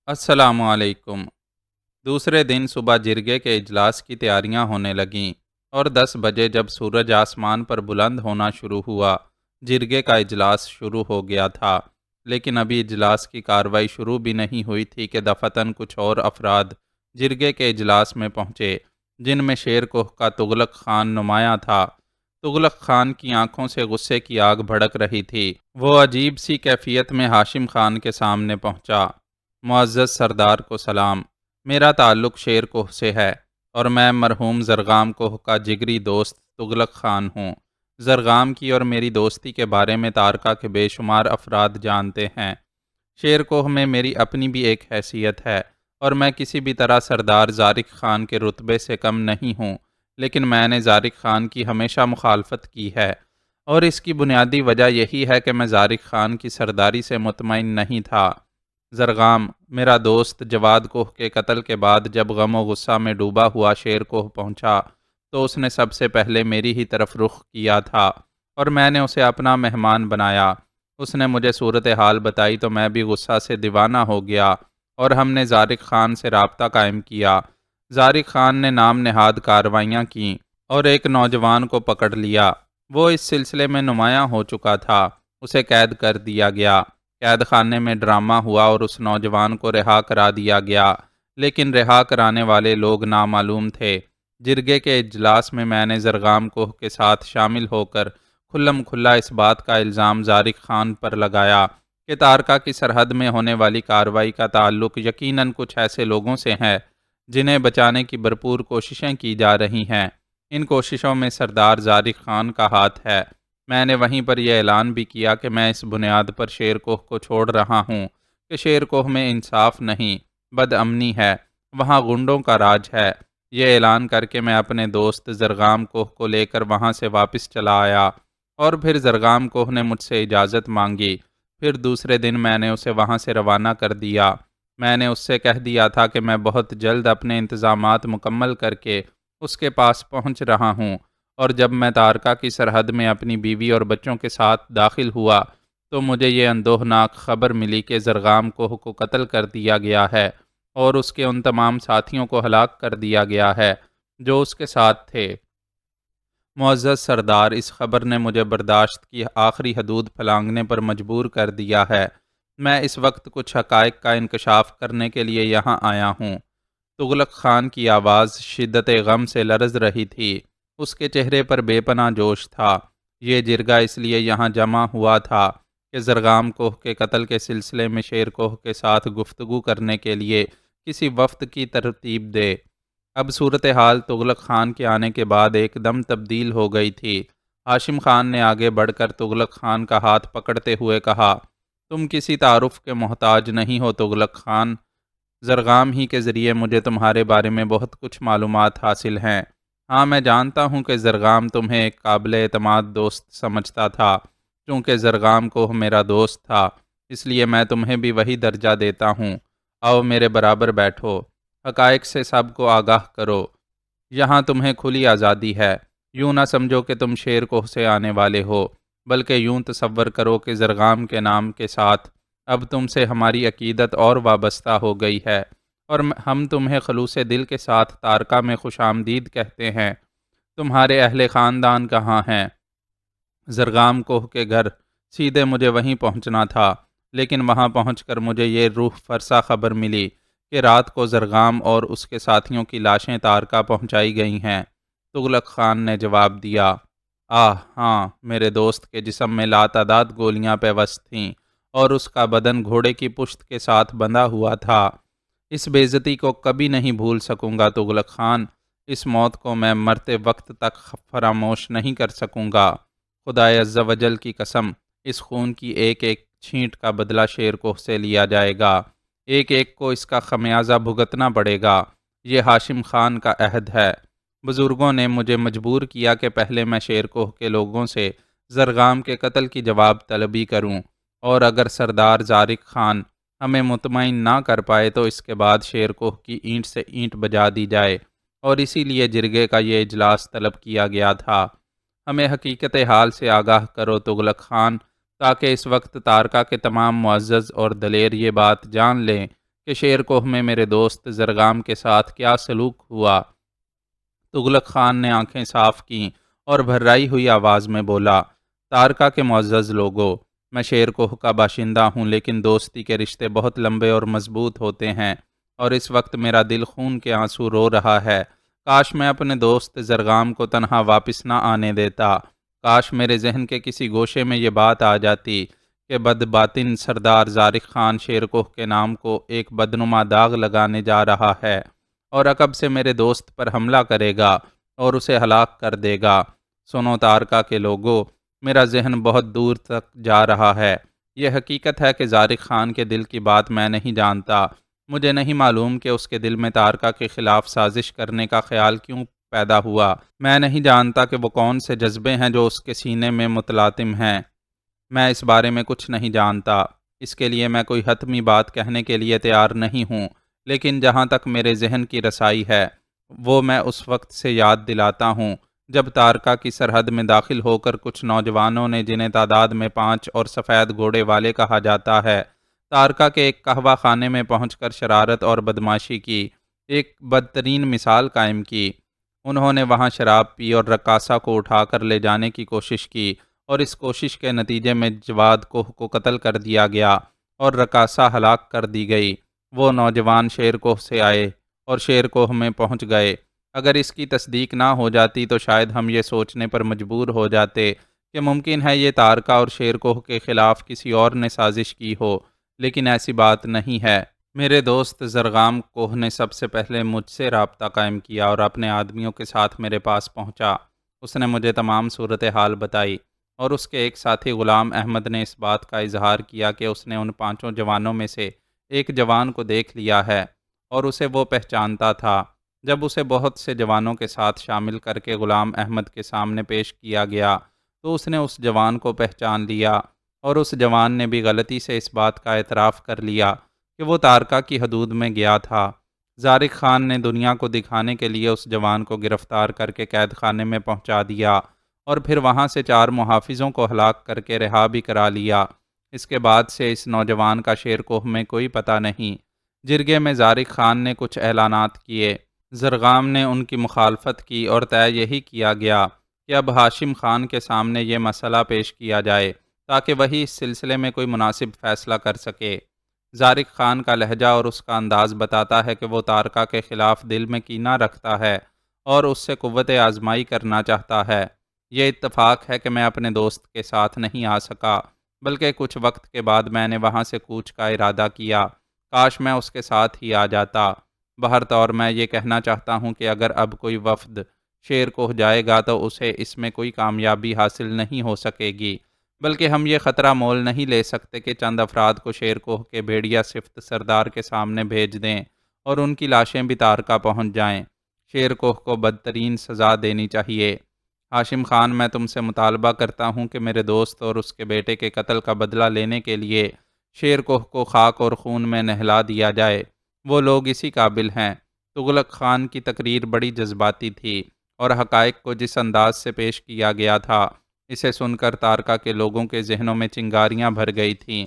السلام علیکم۔ دوسرے دن صبح جرگے کے اجلاس کی تیاریاں ہونے لگیں اور 10 بجے جب سورج آسمان پر بلند ہونا شروع ہوا، جرگے کا اجلاس شروع ہو گیا تھا۔ لیکن ابھی اجلاس کی کارروائی شروع بھی نہیں ہوئی تھی کہ دفتن کچھ اور افراد جرگے کے اجلاس میں پہنچے، جن میں شیر کوہ کا تغلق خان نمایاں تھا۔ تغلق خان کی آنکھوں سے غصے کی آگ بھڑک رہی تھی۔ وہ عجیب سی کیفیت میں ہاشم خان کے سامنے پہنچا۔ معزز سردار کو سلام، میرا تعلق شیر کوہ سے ہے اور میں مرحوم زرغام کوہ کا جگری دوست تغلق خان ہوں۔ زرغام کی اور میری دوستی کے بارے میں تارکا کے بے شمار افراد جانتے ہیں۔ شیر کوہ میں میری اپنی بھی ایک حیثیت ہے اور میں کسی بھی طرح سردار زارق خان کے رتبے سے کم نہیں ہوں، لیکن میں نے زارق خان کی ہمیشہ مخالفت کی ہے، اور اس کی بنیادی وجہ یہی ہے کہ میں زارق خان کی سرداری سے مطمئن نہیں تھا۔ زرغام، میرا دوست، جواد کوہ کے قتل کے بعد جب غم و غصہ میں ڈوبا ہوا شیر کوہ پہنچا تو اس نے سب سے پہلے میری ہی طرف رخ کیا تھا اور میں نے اسے اپنا مہمان بنایا۔ اس نے مجھے صورتحال بتائی تو میں بھی غصہ سے دیوانہ ہو گیا اور ہم نے زارق خان سے رابطہ قائم کیا۔ زارق خان نے نام نہاد کارروائیاں کیں اور ایک نوجوان کو پکڑ لیا۔ وہ اس سلسلے میں نمایاں ہو چکا تھا، اسے قید کر دیا گیا۔ قید خانے میں ڈرامہ ہوا اور اس نوجوان کو رہا کرا دیا گیا، لیکن رہا کرانے والے لوگ نامعلوم تھے۔ جرگے کے اجلاس میں نے زرغام کوہ کے ساتھ شامل ہو کر کھلم کھلا اس بات کا الزام زارق خان پر لگایا کہ تارکا کی سرحد میں ہونے والی کارروائی کا تعلق یقیناً کچھ ایسے لوگوں سے ہے جنہیں بچانے کی بھرپور کوششیں کی جا رہی ہیں۔ ان کوششوں میں سردار زارق خان کا ہاتھ ہے۔ میں نے وہیں پر یہ اعلان بھی کیا کہ میں اس بنیاد پر شیر کوہ کو چھوڑ رہا ہوں کہ شیر کوہ میں انصاف نہیں، بد امنی ہے، وہاں غنڈوں کا راج ہے۔ یہ اعلان کر کے میں اپنے دوست زرغام کوہ کو لے کر وہاں سے واپس چلا آیا اور پھر زرغام کوہ نے مجھ سے اجازت مانگی۔ پھر دوسرے دن میں نے اسے وہاں سے روانہ کر دیا۔ میں نے اس سے کہہ دیا تھا کہ میں بہت جلد اپنے انتظامات مکمل کر کے اس کے پاس پہنچ رہا ہوں، اور جب میں تارکا کی سرحد میں اپنی بیوی اور بچوں کے ساتھ داخل ہوا تو مجھے یہ اندوہناک خبر ملی کہ زرغام کوہ کو قتل کر دیا گیا ہے اور اس کے ان تمام ساتھیوں کو ہلاک کر دیا گیا ہے جو اس کے ساتھ تھے۔ معزز سردار، اس خبر نے مجھے برداشت کی آخری حدود پھلانگنے پر مجبور کر دیا ہے۔ میں اس وقت کچھ حقائق کا انکشاف کرنے کے لیے یہاں آیا ہوں۔ تغلق خان کی آواز شدت غم سے لرز رہی تھی، اس کے چہرے پر بے پناہ جوش تھا۔ یہ جرگہ اس لیے یہاں جمع ہوا تھا کہ زرغام کوہ کے قتل کے سلسلے میں شیر کوہ کے ساتھ گفتگو کرنے کے لیے کسی وفد کی ترتیب دے۔ اب صورتحال تغلق خان کے آنے کے بعد ایک دم تبدیل ہو گئی تھی۔ ہاشم خان نے آگے بڑھ کر تغلق خان کا ہاتھ پکڑتے ہوئے کہا، تم کسی تعارف کے محتاج نہیں ہو تغلق خان۔ زرغام ہی کے ذریعے مجھے تمہارے بارے میں بہت کچھ معلومات حاصل ہیں۔ ہاں، میں جانتا ہوں کہ زرغام تمہیں ایک قابل اعتماد دوست سمجھتا تھا۔ چونکہ زرغام کوہ میرا دوست تھا، اس لیے میں تمہیں بھی وہی درجہ دیتا ہوں۔ آؤ میرے برابر بیٹھو، حقائق سے سب کو آگاہ کرو۔ یہاں تمہیں کھلی آزادی ہے۔ یوں نہ سمجھو کہ تم شیر کوہ سے آنے والے ہو، بلکہ یوں تصور کرو کہ زرغام کے نام کے ساتھ اب تم سے ہماری عقیدت اور وابستہ ہو گئی ہے، اور ہم تمہیں خلوص دل کے ساتھ تارکا میں خوش آمدید کہتے ہیں۔ تمہارے اہل خاندان کہاں ہیں؟ زرغام کوہ کے گھر۔ سیدھے مجھے وہیں پہنچنا تھا، لیکن وہاں پہنچ کر مجھے یہ روح فرسا خبر ملی کہ رات کو زرغام اور اس کے ساتھیوں کی لاشیں تارکا پہنچائی گئی ہیں۔ تغلق خان نے جواب دیا، ہاں، میرے دوست کے جسم میں لاتعداد گولیاں پیوست تھیں اور اس کا بدن گھوڑے کی پشت کے ساتھ بندھا ہوا تھا۔ اس بے عزتی کو کبھی نہیں بھول سکوں گا تغلق خان۔ اس موت کو میں مرتے وقت تک فراموش نہیں کر سکوں گا۔ خدائے عز و جل کی قسم، اس خون کی ایک ایک چھینٹ کا بدلہ شیر کوہ سے لیا جائے گا۔ ایک ایک کو اس کا خمیازہ بھگتنا پڑے گا۔ یہ ہاشم خان کا عہد ہے۔ بزرگوں نے مجھے مجبور کیا کہ پہلے میں شیر کوہ کے لوگوں سے زرغام کے قتل کی جواب طلبی کروں، اور اگر سردار زارق خان ہمیں مطمئن نہ کر پائے تو اس کے بعد شیر کوہ کی اینٹ سے اینٹ بجا دی جائے، اور اسی لیے جرگے کا یہ اجلاس طلب کیا گیا تھا۔ ہمیں حقیقت حال سے آگاہ کرو تغلق خان، تاکہ اس وقت تارکا کے تمام معزز اور دلیر یہ بات جان لیں کہ شیر کوہ میں میرے دوست زرغام کے ساتھ کیا سلوک ہوا۔ تغلق خان نے آنکھیں صاف کیں اور بھرائی ہوئی آواز میں بولا، تارکا کے معزز لوگو، میں شیر کوہ کا باشندہ ہوں، لیکن دوستی کے رشتے بہت لمبے اور مضبوط ہوتے ہیں، اور اس وقت میرا دل خون کے آنسو رو رہا ہے۔ کاش میں اپنے دوست زرغام کو تنہا واپس نہ آنے دیتا۔ کاش میرے ذہن کے کسی گوشے میں یہ بات آ جاتی کہ بد باطن سردار زارق خان شیر کوہ کے نام کو ایک بدنما داغ لگانے جا رہا ہے، اور عقب سے میرے دوست پر حملہ کرے گا اور اسے ہلاک کر دے گا۔ سنو تارکا کے لوگو، میرا ذہن بہت دور تک جا رہا ہے۔ یہ حقیقت ہے کہ زارق خان کے دل کی بات میں نہیں جانتا۔ مجھے نہیں معلوم کہ اس کے دل میں تارکا کے خلاف سازش کرنے کا خیال کیوں پیدا ہوا۔ میں نہیں جانتا کہ وہ کون سے جذبے ہیں جو اس کے سینے میں متلاطم ہیں۔ میں اس بارے میں کچھ نہیں جانتا۔ اس کے لیے میں کوئی حتمی بات کہنے کے لیے تیار نہیں ہوں، لیکن جہاں تک میرے ذہن کی رسائی ہے، وہ میں اس وقت سے یاد دلاتا ہوں جب تارکا کی سرحد میں داخل ہو کر کچھ نوجوانوں نے، جنہیں تعداد میں 5 اور سفید گھوڑے والے کہا جاتا ہے، تارکا کے ایک قہوہ خانے میں پہنچ کر شرارت اور بدماشی کی ایک بدترین مثال قائم کی۔ انہوں نے وہاں شراب پی اور رقاصہ کو اٹھا کر لے جانے کی کوشش کی، اور اس کوشش کے نتیجے میں جواد کوہ کو قتل کر دیا گیا اور رقاصہ ہلاک کر دی گئی۔ وہ نوجوان شیر کوہ سے آئے اور شیر کوہ میں پہنچ گئے۔ اگر اس کی تصدیق نہ ہو جاتی تو شاید ہم یہ سوچنے پر مجبور ہو جاتے کہ ممکن ہے یہ تارکا اور شیر کوہ کے خلاف کسی اور نے سازش کی ہو، لیکن ایسی بات نہیں ہے۔ میرے دوست زرغام کوہ نے سب سے پہلے مجھ سے رابطہ قائم کیا اور اپنے آدمیوں کے ساتھ میرے پاس پہنچا۔ اس نے مجھے تمام صورتحال بتائی، اور اس کے ایک ساتھی غلام احمد نے اس بات کا اظہار کیا کہ اس نے ان 5 جوانوں میں سے ایک جوان کو دیکھ لیا ہے اور اسے وہ پہچانتا تھا۔ جب اسے بہت سے جوانوں کے ساتھ شامل کر کے غلام احمد کے سامنے پیش کیا گیا تو اس نے اس جوان کو پہچان لیا، اور اس جوان نے بھی غلطی سے اس بات کا اعتراف کر لیا کہ وہ تارکا کی حدود میں گیا تھا۔ زارق خان نے دنیا کو دکھانے کے لیے اس جوان کو گرفتار کر کے قید خانے میں پہنچا دیا، اور پھر وہاں سے 4 محافظوں کو ہلاک کر کے رہا بھی کرا لیا۔ اس کے بعد سے اس نوجوان کا شیر کوہ میں کوئی پتہ نہیں۔ جرگے میں زارق خان نے کچھ اعلانات کیے۔ زرغام نے ان کی مخالفت کی اور طے یہی کیا گیا کہ اب ہاشم خان کے سامنے یہ مسئلہ پیش کیا جائے تاکہ وہی اس سلسلے میں کوئی مناسب فیصلہ کر سکے۔ زارق خان کا لہجہ اور اس کا انداز بتاتا ہے کہ وہ تارکا کے خلاف دل میں کینہ رکھتا ہے اور اس سے قوت آزمائی کرنا چاہتا ہے۔ یہ اتفاق ہے کہ میں اپنے دوست کے ساتھ نہیں آ سکا، بلکہ کچھ وقت کے بعد میں نے وہاں سے کوچ کا ارادہ کیا۔ کاش میں اس کے ساتھ ہی آ جاتا۔ بہرطور میں یہ کہنا چاہتا ہوں کہ اگر اب کوئی وفد شیر کوہ جائے گا تو اسے اس میں کوئی کامیابی حاصل نہیں ہو سکے گی، بلکہ ہم یہ خطرہ مول نہیں لے سکتے کہ چند افراد کو شیر کوہ کے بھیڑیا صفت سردار کے سامنے بھیج دیں اور ان کی لاشیں بھی تارکا پہنچ جائیں۔ شیر کوہ کو بدترین سزا دینی چاہیے۔ ہاشم خان، میں تم سے مطالبہ کرتا ہوں کہ میرے دوست اور اس کے بیٹے کے قتل کا بدلہ لینے کے لیے شیر کوہ کو خاک اور خون میں نہلا دیا جائے۔ وہ لوگ اسی قابل ہیں۔ تغلق خان کی تقریر بڑی جذباتی تھی، اور حقائق کو جس انداز سے پیش کیا گیا تھا، اسے سن کر تارکا کے لوگوں کے ذہنوں میں چنگاریاں بھر گئی تھیں۔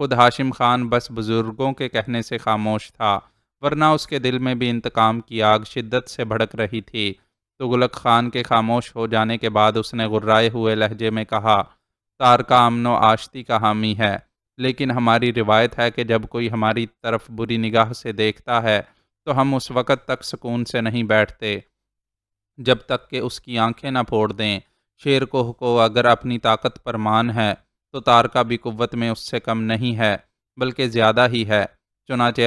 خود ہاشم خان بس بزرگوں کے کہنے سے خاموش تھا، ورنہ اس کے دل میں بھی انتقام کی آگ شدت سے بھڑک رہی تھی۔ تغلق خان کے خاموش ہو جانے کے بعد اس نے غرائے ہوئے لہجے میں کہا، تارکا امن و آشتی کا حامی ہے، لیکن ہماری روایت ہے کہ جب کوئی ہماری طرف بری نگاہ سے دیکھتا ہے تو ہم اس وقت تک سکون سے نہیں بیٹھتے جب تک کہ اس کی آنکھیں نہ پھوڑ دیں۔ شیر کوہ کو اگر اپنی طاقت پر مان ہے تو تارکا بھی قوت میں اس سے کم نہیں ہے، بلکہ زیادہ ہی ہے۔ چنانچہ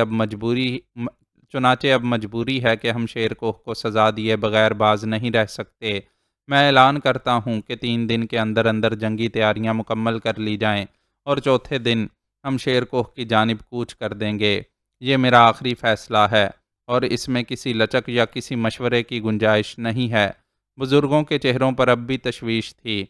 اب مجبوری ہے کہ ہم شیر کوہ کو سزا دیے بغیر باز نہیں رہ سکتے۔ میں اعلان کرتا ہوں کہ 3 دن کے اندر اندر جنگی تیاریاں مکمل کر لی جائیں، اور چوتھے دن ہم شیر کوہ کی جانب کوچ کر دیں گے۔ یہ میرا آخری فیصلہ ہے، اور اس میں کسی لچک یا کسی مشورے کی گنجائش نہیں ہے۔ بزرگوں کے چہروں پر اب بھی تشویش تھی۔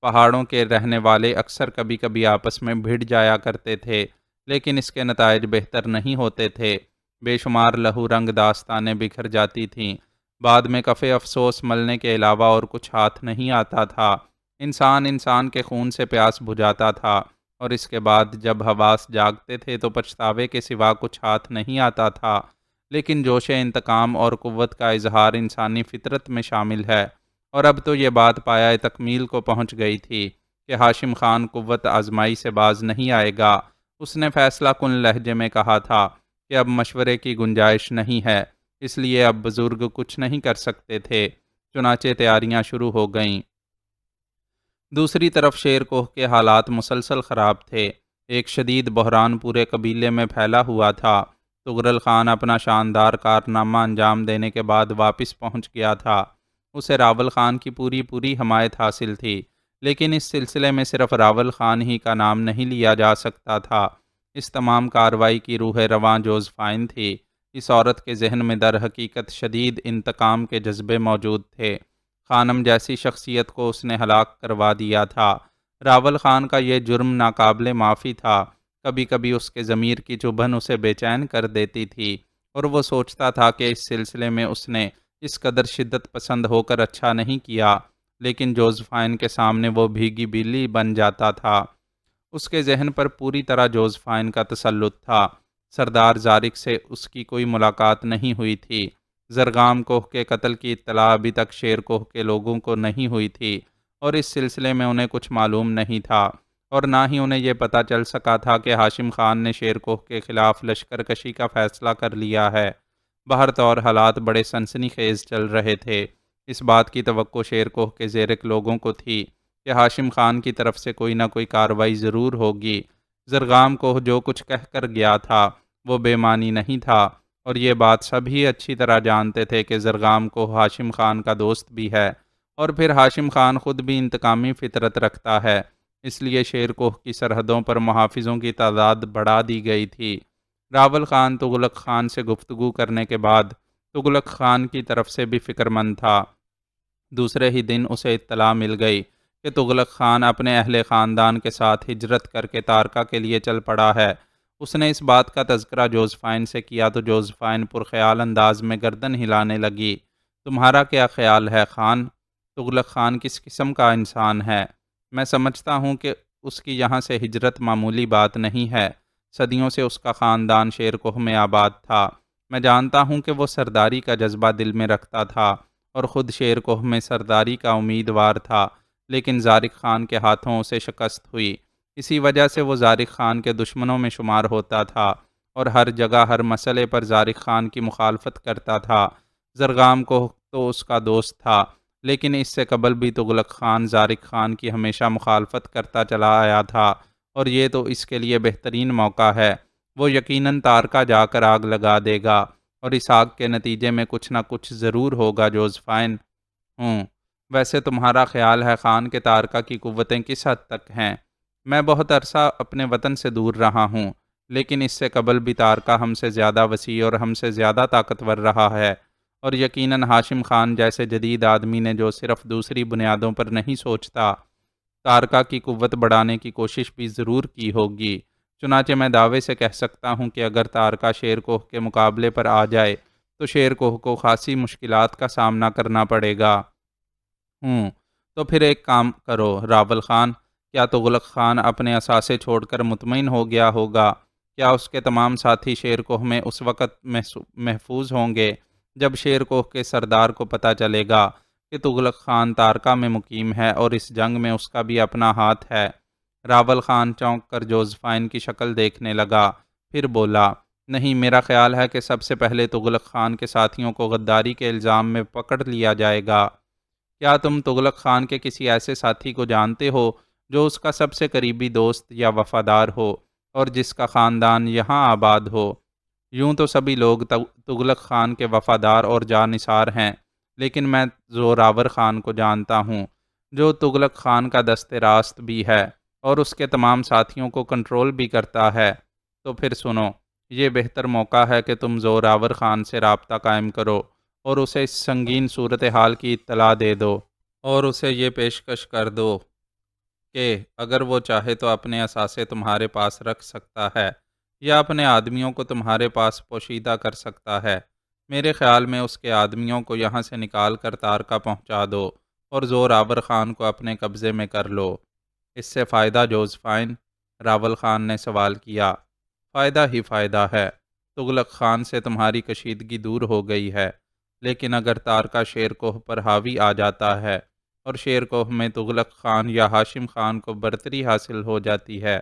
پہاڑوں کے رہنے والے اکثر کبھی کبھی آپس میں بھڑ جایا کرتے تھے، لیکن اس کے نتائج بہتر نہیں ہوتے تھے۔ بے شمار لہو رنگ داستانیں بکھر جاتی تھیں۔ بعد میں کف افسوس ملنے کے علاوہ اور کچھ ہاتھ نہیں آتا تھا۔ انسان کے خون سے پیاس بجھاتا تھا، اور اس کے بعد جب حواس جاگتے تھے تو پچھتاوے کے سوا کچھ ہاتھ نہیں آتا تھا، لیکن جوش انتقام اور قوت کا اظہار انسانی فطرت میں شامل ہے، اور اب تو یہ بات پایہ تکمیل کو پہنچ گئی تھی کہ ہاشم خان قوت آزمائی سے باز نہیں آئے گا۔ اس نے فیصلہ کن لہجے میں کہا تھا کہ اب مشورے کی گنجائش نہیں ہے، اس لیے اب بزرگ کچھ نہیں کر سکتے تھے، چنانچہ تیاریاں شروع ہو گئیں۔ دوسری طرف شیر کوہ کے حالات مسلسل خراب تھے۔ ایک شدید بحران پورے قبیلے میں پھیلا ہوا تھا۔ طغرل خان اپنا شاندار کارنامہ انجام دینے کے بعد واپس پہنچ گیا تھا۔ اسے راول خان کی پوری حمایت حاصل تھی، لیکن اس سلسلے میں صرف راول خان ہی کا نام نہیں لیا جا سکتا تھا۔ اس تمام کارروائی کی روح رواں جوزفائن تھی۔ اس عورت کے ذہن میں در حقیقت شدید انتقام کے جذبے موجود تھے۔ خانم جیسی شخصیت کو اس نے ہلاک کروا دیا تھا۔ راول خان کا یہ جرم ناقابل معافی تھا۔ کبھی کبھی اس کے ضمیر کی چبھن اسے بے چین کر دیتی تھی، اور وہ سوچتا تھا کہ اس سلسلے میں اس نے اس قدر شدت پسند ہو کر اچھا نہیں کیا، لیکن جوزفائن کے سامنے وہ بھیگی بلی بن جاتا تھا۔ اس کے ذہن پر پوری طرح جوزفائن کا تسلط تھا۔ سردار زارق سے اس کی کوئی ملاقات نہیں ہوئی تھی۔ زرغام کوہ کے قتل کی اطلاع ابھی تک شیر کوہ کے لوگوں کو نہیں ہوئی تھی، اور اس سلسلے میں انہیں کچھ معلوم نہیں تھا، اور نہ ہی انہیں یہ پتہ چل سکا تھا کہ ہاشم خان نے شیر کوہ کے خلاف لشکر کشی کا فیصلہ کر لیا ہے۔ بہرطور حالات بڑے سنسنی خیز چل رہے تھے۔ اس بات کی توقع شیر کوہ کے زیرک لوگوں کو تھی کہ ہاشم خان کی طرف سے کوئی نہ کوئی کارروائی ضرور ہوگی۔ زرغام کوہ جو کچھ کہہ کر گیا تھا وہ بے معنی نہیں تھا، اور یہ بات سبھی اچھی طرح جانتے تھے کہ زرغام کوہ ہاشم خان کا دوست بھی ہے، اور پھر ہاشم خان خود بھی انتقامی فطرت رکھتا ہے۔ اس لیے شیر کوہ کی سرحدوں پر محافظوں کی تعداد بڑھا دی گئی تھی۔ راول خان تغلق خان سے گفتگو کرنے کے بعد تغلق خان کی طرف سے بھی فکر مند تھا۔ دوسرے ہی دن اسے اطلاع مل گئی کہ تغلق خان اپنے اہل خاندان کے ساتھ ہجرت کر کے تارکا کے لیے چل پڑا ہے۔ اس نے اس بات کا تذکرہ جوزفائن سے کیا تو جوزفائن پرخیال انداز میں گردن ہلانے لگی۔ تمہارا کیا خیال ہے خان؟ تغلق خان کس قسم کا انسان ہے؟ میں سمجھتا ہوں کہ اس کی یہاں سے ہجرت معمولی بات نہیں ہے۔ صدیوں سے اس کا خاندان شیر کوہ میں آباد تھا۔ میں جانتا ہوں کہ وہ سرداری کا جذبہ دل میں رکھتا تھا، اور خود شیر کوہ میں سرداری کا امیدوار تھا، لیکن زارق خان کے ہاتھوں اسے شکست ہوئی۔ اسی وجہ سے وہ زارق خان کے دشمنوں میں شمار ہوتا تھا، اور ہر جگہ ہر مسئلے پر زارق خان کی مخالفت کرتا تھا۔ زرغام کوہ تو اس کا دوست تھا، لیکن اس سے قبل بھی تغلق خان زارق خان کی ہمیشہ مخالفت کرتا چلا آیا تھا، اور یہ تو اس کے لیے بہترین موقع ہے۔ وہ یقیناً تارکا جا کر آگ لگا دے گا، اور اس آگ کے نتیجے میں کچھ نہ کچھ ضرور ہوگا جوزفائن۔ ویسے تمہارا خیال ہے خان کے تارکا کی قوتیں کس حد تک ہیں؟ میں بہت عرصہ اپنے وطن سے دور رہا ہوں، لیکن اس سے قبل بھی تارکا ہم سے زیادہ وسیع اور ہم سے زیادہ طاقتور رہا ہے، اور یقیناً ہاشم خان جیسے جدید آدمی نے جو صرف دوسری بنیادوں پر نہیں سوچتا، تارکا کی قوت بڑھانے کی کوشش بھی ضرور کی ہوگی۔ چنانچہ میں دعوے سے کہہ سکتا ہوں کہ اگر تارکا شیر کوہ کے مقابلے پر آ جائے تو شیر کوہ کو خاصی مشکلات کا سامنا کرنا پڑے گا۔ تو پھر ایک کام کرو راول خان، کیا تغلق خان اپنے اثاثے چھوڑ کر مطمئن ہو گیا ہوگا؟ کیا اس کے تمام ساتھی شیر کوہ میں اس وقت محفوظ ہوں گے جب شیر کوہ کے سردار کو پتہ چلے گا کہ تغلق خان تارکا میں مقیم ہے اور اس جنگ میں اس کا بھی اپنا ہاتھ ہے؟ راول خان چونک کر جوزفائن کی شکل دیکھنے لگا، پھر بولا، نہیں، میرا خیال ہے کہ سب سے پہلے تغلق خان کے ساتھیوں کو غداری کے الزام میں پکڑ لیا جائے گا۔ کیا تم تغلق خان کے کسی ایسے ساتھی کو جانتے ہو جو اس کا سب سے قریبی دوست یا وفادار ہو اور جس کا خاندان یہاں آباد ہو؟ یوں تو سبھی لوگ تغلق خان کے وفادار اور جانثار ہیں، لیکن میں زوراور خان کو جانتا ہوں جو تغلق خان کا دست راست بھی ہے اور اس کے تمام ساتھیوں کو کنٹرول بھی کرتا ہے۔ تو پھر سنو، یہ بہتر موقع ہے کہ تم زوراور خان سے رابطہ قائم کرو اور اسے اس سنگین صورتحال کی اطلاع دے دو، اور اسے یہ پیشکش کر دو کہ اگر وہ چاہے تو اپنے اثاثے تمہارے پاس رکھ سکتا ہے یا اپنے آدمیوں کو تمہارے پاس پوشیدہ کر سکتا ہے۔ میرے خیال میں اس کے آدمیوں کو یہاں سے نکال کر تارکا پہنچا دو اور زوراور خان کو اپنے قبضے میں کر لو۔ اس سے فائدہ جوزفائن، راول خان نے سوال کیا۔ فائدہ ہی فائدہ ہے، تغلق خان سے تمہاری کشیدگی دور ہو گئی ہے، لیکن اگر تارکا شیر کوہ پر حاوی آ جاتا ہے اور شیر کوہ میں تغلق خان یا ہاشم خان کو برتری حاصل ہو جاتی ہے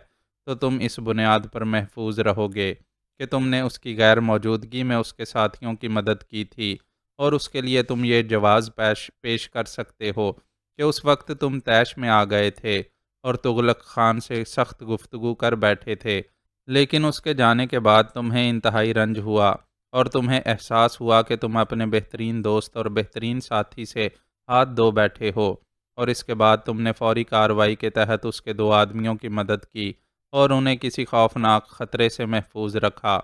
تو تم اس بنیاد پر محفوظ رہو گے کہ تم نے اس کی غیر موجودگی میں اس کے ساتھیوں کی مدد کی تھی، اور اس کے لیے تم یہ جواز پیش کر سکتے ہو کہ اس وقت تم طیش میں آ گئے تھے اور تغلق خان سے سخت گفتگو کر بیٹھے تھے، لیکن اس کے جانے کے بعد تمہیں انتہائی رنج ہوا اور تمہیں احساس ہوا کہ تم اپنے بہترین دوست اور بہترین ساتھی سے ہاتھ دھو بیٹھے ہو، اور اس کے بعد تم نے فوری کارروائی کے تحت اس کے 2 آدمیوں کی مدد کی اور انہیں کسی خوفناک خطرے سے محفوظ رکھا۔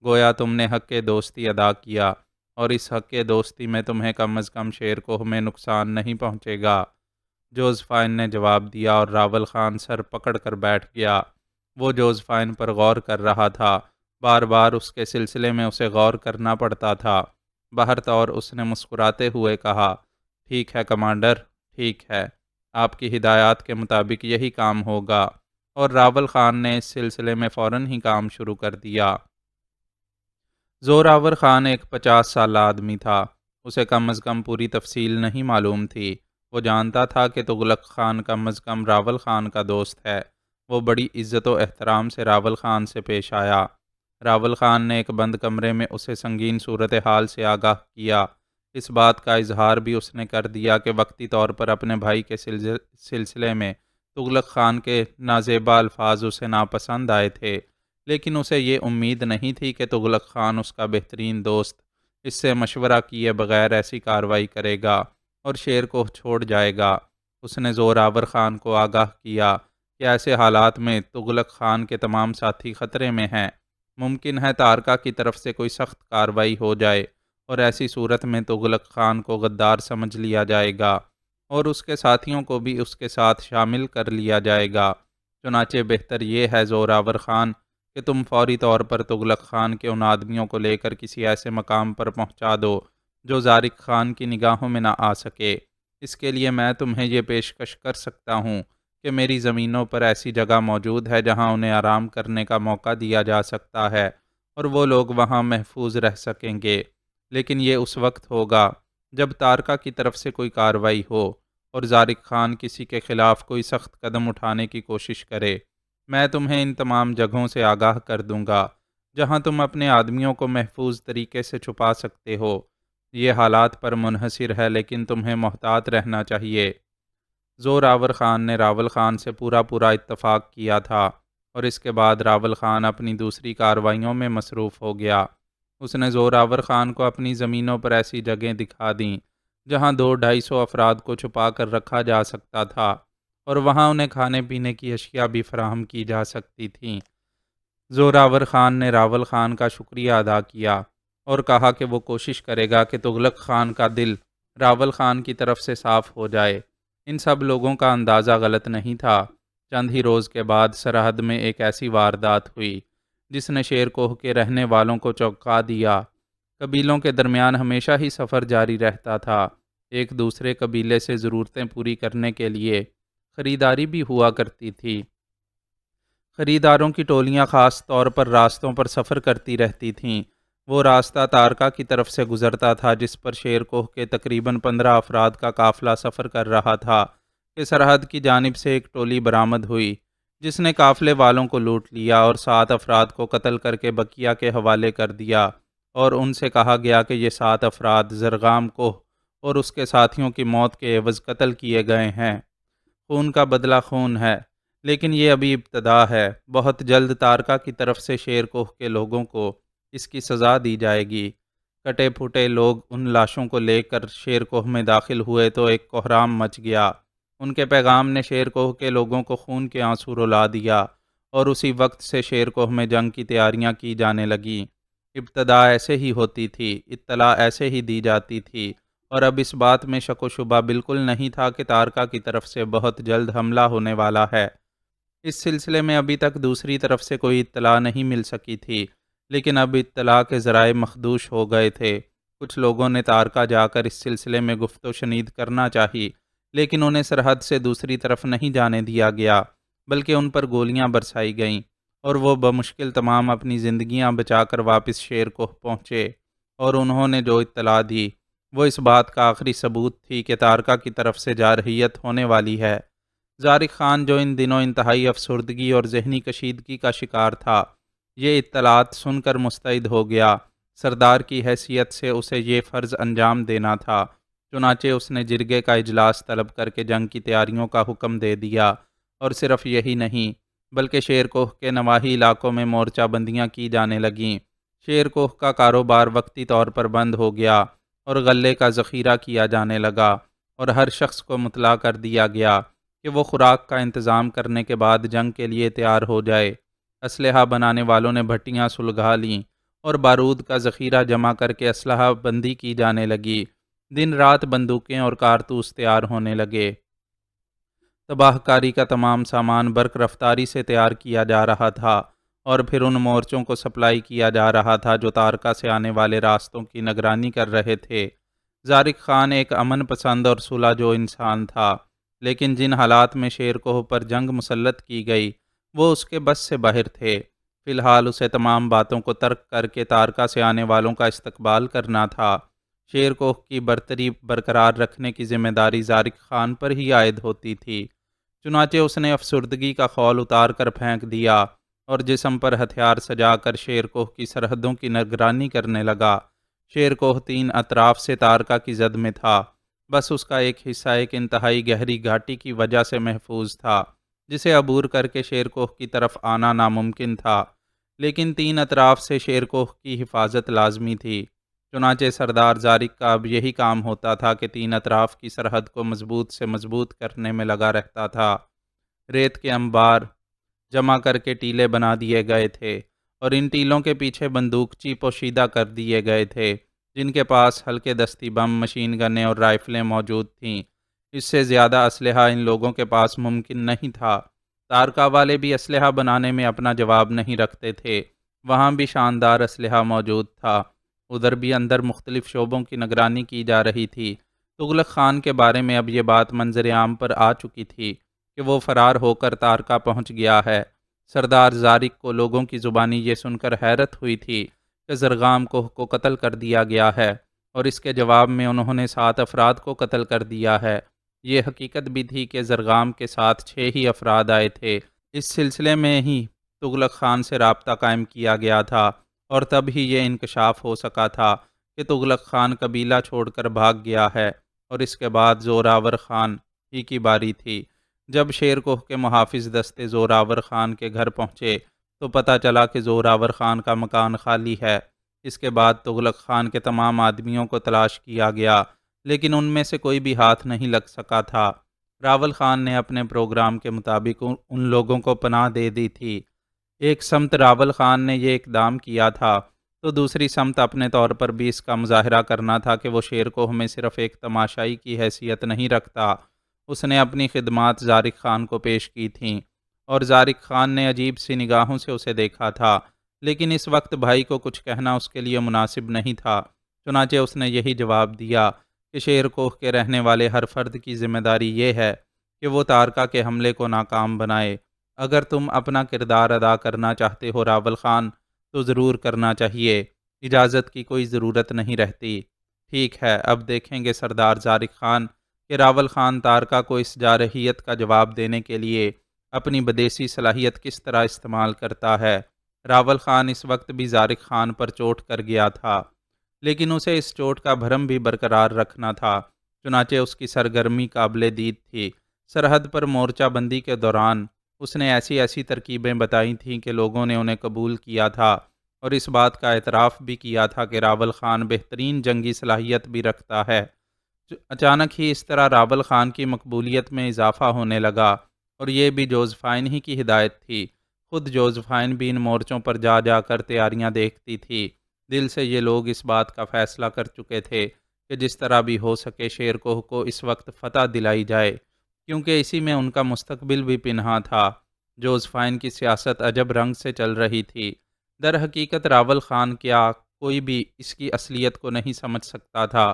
گویا تم نے حق دوستی ادا کیا، اور اس حق دوستی میں تمہیں کم از کم شیر کوہ میں نقصان نہیں پہنچے گا۔ جوزفائن نے جواب دیا، اور راول خان سر پکڑ کر بیٹھ گیا۔ وہ جوزفائن پر غور کر رہا تھا، بار بار اس کے سلسلے میں اسے غور کرنا پڑتا تھا۔ بہرطور اس نے مسکراتے ہوئے کہا، ٹھیک ہے کمانڈر، ٹھیک ہے، آپ کی ہدایات کے مطابق یہی کام ہوگا، اور راول خان نے اس سلسلے میں فوراً ہی کام شروع کر دیا۔ زوراور خان ایک 50 سالہ آدمی تھا۔ اسے کم از کم پوری تفصیل نہیں معلوم تھی۔ وہ جانتا تھا کہ تغلق خان کم از کم راول خان کا دوست ہے۔ وہ بڑی عزت و احترام سے راول خان سے پیش آیا۔ راول خان نے ایک بند کمرے میں اسے سنگین صورتحال سے آگاہ کیا۔ اس بات کا اظہار بھی اس نے کر دیا کہ وقتی طور پر اپنے بھائی کے سلسلے میں تغلق خان کے نازیبا الفاظ اسے ناپسند آئے تھے، لیکن اسے یہ امید نہیں تھی کہ تغلق خان اس کا بہترین دوست اس سے مشورہ کیے بغیر ایسی کارروائی کرے گا اور شیر کو چھوڑ جائے گا۔ اس نے زوراور خان کو آگاہ کیا کہ ایسے حالات میں تغلق خان کے تمام ساتھی خطرے میں ہیں۔ ممکن ہے تارکا کی طرف سے کوئی سخت کارروائی ہو جائے، اور ایسی صورت میں تغلق خان کو غدار سمجھ لیا جائے گا اور اس کے ساتھیوں کو بھی اس کے ساتھ شامل کر لیا جائے گا۔ چنانچہ بہتر یہ ہے زوراور خان کہ تم فوری طور پر تغلق خان کے ان آدمیوں کو لے کر کسی ایسے مقام پر پہنچا دو جو زارق خان کی نگاہوں میں نہ آ سکے۔ اس کے لیے میں تمہیں یہ پیشکش کر سکتا ہوں کہ میری زمینوں پر ایسی جگہ موجود ہے جہاں انہیں آرام کرنے کا موقع دیا جا سکتا ہے اور وہ لوگ وہاں محفوظ رہ سکیں گے، لیکن یہ اس وقت ہوگا جب تارکا کی طرف سے کوئی کارروائی ہو اور زارق خان کسی کے خلاف کوئی سخت قدم اٹھانے کی کوشش کرے۔ میں تمہیں ان تمام جگہوں سے آگاہ کر دوں گا جہاں تم اپنے آدمیوں کو محفوظ طریقے سے چھپا سکتے ہو۔ یہ حالات پر منحصر ہے، لیکن تمہیں محتاط رہنا چاہیے۔ زوراور خان نے راول خان سے پورا اتفاق کیا تھا، اور اس کے بعد راول خان اپنی دوسری کارروائیوں میں مصروف ہو گیا۔ اس نے زوراور خان کو اپنی زمینوں پر ایسی جگہیں دکھا دیں جہاں 200-250 افراد کو چھپا کر رکھا جا سکتا تھا، اور وہاں انہیں کھانے پینے کی اشیاء بھی فراہم کی جا سکتی تھیں۔ زوراور خان نے راول خان کا شکریہ ادا کیا اور کہا کہ وہ کوشش کرے گا کہ تغلق خان کا دل راول خان کی طرف سے صاف ہو جائے۔ ان سب لوگوں کا اندازہ غلط نہیں تھا۔ چند ہی روز کے بعد سرحد میں ایک ایسی واردات ہوئی جس نے شیر کوہ کے رہنے والوں کو چونکا دیا۔ قبیلوں کے درمیان ہمیشہ ہی سفر جاری رہتا تھا۔ ایک دوسرے قبیلے سے ضرورتیں پوری کرنے کے لیے خریداری بھی ہوا کرتی تھی۔ خریداروں کی ٹولیاں خاص طور پر راستوں پر سفر کرتی رہتی تھیں۔ وہ راستہ تارکا کی طرف سے گزرتا تھا جس پر شیر کوہ کے تقریباً 15 افراد کا قافلہ سفر کر رہا تھا کہ سرحد کی جانب سے ایک ٹولی برآمد ہوئی جس نے قافلے والوں کو لوٹ لیا اور 7 افراد کو قتل کر کے بقیہ کے حوالے کر دیا، اور ان سے کہا گیا کہ یہ 7 افراد زرغام کوہ اور اس کے ساتھیوں کی موت کے عوض قتل کیے گئے ہیں۔ خون کا بدلہ خون ہے، لیکن یہ ابھی ابتدا ہے۔ بہت جلد تارکا کی طرف سے شیر کوہ کے لوگوں کو اس کی سزا دی جائے گی۔ کٹے پھوٹے لوگ ان لاشوں کو لے کر شیر کوہ میں داخل ہوئے تو ایک کوہرام مچ گیا۔ ان کے پیغام نے شیر کوہ کے لوگوں کو خون کے آنسو رلا دیا، اور اسی وقت سے شیر کوہ میں جنگ کی تیاریاں کی جانے لگیں۔ ابتدا ایسے ہی ہوتی تھی، اطلاع ایسے ہی دی جاتی تھی، اور اب اس بات میں شک و شبہ بالکل نہیں تھا کہ تارکا کی طرف سے بہت جلد حملہ ہونے والا ہے۔ اس سلسلے میں ابھی تک دوسری طرف سے کوئی اطلاع نہیں مل سکی تھی، لیکن اب اطلاع کے ذرائع مخدوش ہو گئے تھے۔ کچھ لوگوں نے تارکا جا کر اس سلسلے میں گفت و شنید کرنا چاہی، لیکن انہیں سرحد سے دوسری طرف نہیں جانے دیا گیا۔ بلکہ ان پر گولیاں برسائی گئیں اور وہ بمشکل تمام اپنی زندگیاں بچا کر واپس شیر کوہ پہنچے، اور انہوں نے جو اطلاع دی وہ اس بات کا آخری ثبوت تھی کہ تارکا کی طرف سے جارحیت ہونے والی ہے۔ زارق خان جو ان دنوں انتہائی افسردگی اور ذہنی کشیدگی کا شکار تھا، یہ اطلاعات سن کر مستعد ہو گیا۔ سردار کی حیثیت سے اسے یہ فرض انجام دینا تھا، چنانچہ اس نے جرگے کا اجلاس طلب کر کے جنگ کی تیاریوں کا حکم دے دیا، اور صرف یہی نہیں بلکہ شیر کوہ کے نواحی علاقوں میں مورچہ بندیاں کی جانے لگیں۔ شیر کوہ کا کاروبار وقتی طور پر بند ہو گیا اور غلے کا ذخیرہ کیا جانے لگا، اور ہر شخص کو مطلع کر دیا گیا کہ وہ خوراک کا انتظام کرنے کے بعد جنگ کے لیے تیار ہو جائے۔ اسلحہ بنانے والوں نے بھٹیاں سلگا لیں اور بارود کا ذخیرہ جمع کر کے اسلحہ بندی کی جانے لگی۔ دن رات بندوقیں اور کارتوس تیار ہونے لگے۔ تباہ کاری کا تمام سامان برق رفتاری سے تیار کیا جا رہا تھا اور پھر ان مورچوں کو سپلائی کیا جا رہا تھا جو تارکا سے آنے والے راستوں کی نگرانی کر رہے تھے۔ زارق خان ایک امن پسند اور صلح جو انسان تھا، لیکن جن حالات میں شیر کوہ پر جنگ مسلط کی گئی وہ اس کے بس سے باہر تھے۔ فی الحال اسے تمام باتوں کو ترک کر کے تارکا سے آنے والوں کا استقبال کرنا تھا۔ شیر کوہ کی برتری برقرار رکھنے کی ذمہ داری زارق خان پر ہی عائد ہوتی تھی، چنانچہ اس نے افسردگی کا خول اتار کر پھینک دیا اور جسم پر ہتھیار سجا کر شیر کوہ کی سرحدوں کی نگرانی کرنے لگا۔ شیر کوہ 3 اطراف سے تارکا کی زد میں تھا، بس اس کا ایک حصہ ایک انتہائی گہری گھاٹی کی وجہ سے محفوظ تھا جسے عبور کر کے شیر کوہ کی طرف آنا ناممکن تھا، لیکن 3 اطراف سے شیر کوہ کی حفاظت لازمی تھی۔ چنانچہ سردار زارق کا اب یہی کام ہوتا تھا کہ 3 اطراف کی سرحد کو مضبوط سے مضبوط کرنے میں لگا رہتا تھا۔ ریت کے انبار جمع کر کے ٹیلے بنا دیے گئے تھے اور ان ٹیلوں کے پیچھے بندوقچی پوشیدہ کر دیے گئے تھے جن کے پاس ہلکے دستی بم، مشین گنیں اور رائفلیں موجود تھیں۔ اس سے زیادہ اسلحہ ان لوگوں کے پاس ممکن نہیں تھا۔ تارکا والے بھی اسلحہ بنانے میں اپنا جواب نہیں رکھتے تھے، وہاں بھی شاندار اسلحہ موجود تھا۔ ادھر بھی اندر مختلف شعبوں کی نگرانی کی جا رہی تھی۔ تغلق خان کے بارے میں اب یہ بات منظر عام پر آ چکی تھی کہ وہ فرار ہو کر تارکا پہنچ گیا ہے۔ سردار زارق کو لوگوں کی زبانی یہ سن کر حیرت ہوئی تھی کہ زرغام کوہ کو قتل کر دیا گیا ہے، اور اس کے جواب میں انہوں نے 7 افراد کو قتل کر دیا ہے۔ یہ حقیقت بھی تھی کہ زرغام کے ساتھ 6 ہی افراد آئے تھے۔ اس سلسلے میں ہی تغلق خان سے رابطہ قائم کیا گیا تھا اور تب ہی یہ انکشاف ہو سکا تھا کہ تغلق خان قبیلہ چھوڑ کر بھاگ گیا ہے، اور اس کے بعد زوراور خان ہی کی باری تھی۔ جب شیر کوہ کے محافظ دستے زوراور خان کے گھر پہنچے تو پتہ چلا کہ زوراور خان کا مکان خالی ہے۔ اس کے بعد تغلق خان کے تمام آدمیوں کو تلاش کیا گیا، لیکن ان میں سے کوئی بھی ہاتھ نہیں لگ سکا تھا۔ راول خان نے اپنے پروگرام کے مطابق ان لوگوں کو پناہ دے دی تھی۔ ایک سمت راول خان نے یہ اقدام کیا تھا تو دوسری سمت اپنے طور پر بھی اس کا مظاہرہ کرنا تھا کہ وہ شیر کوہ میں صرف ایک تماشائی کی حیثیت نہیں رکھتا۔ اس نے اپنی خدمات زارق خان کو پیش کی تھیں اور زارق خان نے عجیب سی نگاہوں سے اسے دیکھا تھا، لیکن اس وقت بھائی کو کچھ کہنا اس کے لیے مناسب نہیں تھا۔ چنانچہ اس نے یہی جواب دیا کہ شیر کوہ کے رہنے والے ہر فرد کی ذمہ داری یہ ہے کہ وہ تارکا کے حملے کو ناکام بنائے۔ اگر تم اپنا کردار ادا کرنا چاہتے ہو راول خان تو ضرور کرنا چاہیے، اجازت کی کوئی ضرورت نہیں رہتی۔ ٹھیک ہے، اب دیکھیں گے سردار زارق خان کہ راول خان تارکا کو اس جارحیت کا جواب دینے کے لیے اپنی بدیسی صلاحیت کس طرح استعمال کرتا ہے۔ راول خان اس وقت بھی زارق خان پر چوٹ کر گیا تھا، لیکن اسے اس چوٹ کا بھرم بھی برقرار رکھنا تھا، چنانچہ اس کی سرگرمی قابل دید تھی۔ سرحد پر مورچہ بندی کے دوران اس نے ایسی ترکیبیں بتائی تھیں کہ لوگوں نے انہیں قبول کیا تھا اور اس بات کا اعتراف بھی کیا تھا کہ راول خان بہترین جنگی صلاحیت بھی رکھتا ہے۔ اچانک ہی اس طرح راول خان کی مقبولیت میں اضافہ ہونے لگا، اور یہ بھی جوزفائن ہی کی ہدایت تھی۔ خود جوزفائن بھی ان مورچوں پر جا جا کر تیاریاں دیکھتی تھی۔ دل سے یہ لوگ اس بات کا فیصلہ کر چکے تھے کہ جس طرح بھی ہو سکے شیر کوہ کو اس وقت فتح دلائی جائے، کیونکہ اسی میں ان کا مستقبل بھی پنہاں تھا۔ جوزفائن کی سیاست عجب رنگ سے چل رہی تھی۔ در حقیقت راول خان کیا کوئی بھی اس کی اصلیت کو نہیں سمجھ سکتا تھا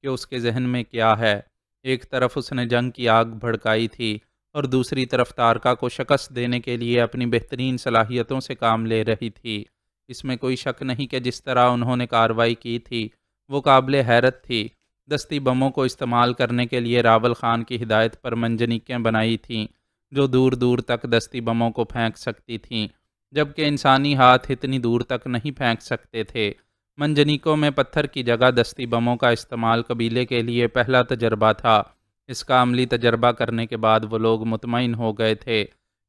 کہ اس کے ذہن میں کیا ہے۔ ایک طرف اس نے جنگ کی آگ بھڑکائی تھی اور دوسری طرف تارکا کو شکست دینے کے لیے اپنی بہترین صلاحیتوں سے کام لے رہی تھی۔ اس میں کوئی شک نہیں کہ جس طرح انہوں نے کارروائی کی تھی وہ قابل حیرت تھی۔ دستی بموں کو استعمال کرنے کے لیے راول خان کی ہدایت پر منجنیقیں بنائی تھیں جو دور دور تک دستی بموں کو پھینک سکتی تھیں، جبکہ انسانی ہاتھ اتنی دور تک نہیں پھینک سکتے تھے۔ منجنیقوں میں پتھر کی جگہ دستی بموں کا استعمال قبیلے کے لیے پہلا تجربہ تھا۔ اس کا عملی تجربہ کرنے کے بعد وہ لوگ مطمئن ہو گئے تھے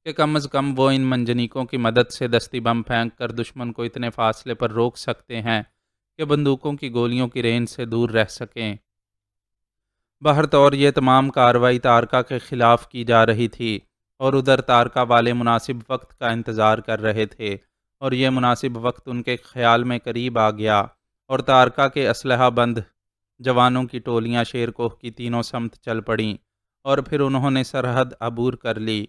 کہ کم از کم وہ ان منجنیقوں کی مدد سے دستی بم پھینک کر دشمن کو اتنے فاصلے پر روک سکتے ہیں کہ بندوقوں کی گولیوں کی رینج سے دور رہ سکیں۔ بہرطور یہ تمام کارروائی تارکا کے خلاف کی جا رہی تھی، اور ادھر تارکا والے مناسب وقت کا انتظار کر رہے تھے، اور یہ مناسب وقت ان کے خیال میں قریب آ گیا، اور تارکا کے اسلحہ بند جوانوں کی ٹولیاں شیر کوہ کی تینوں سمت چل پڑیں، اور پھر انہوں نے سرحد عبور کر لی۔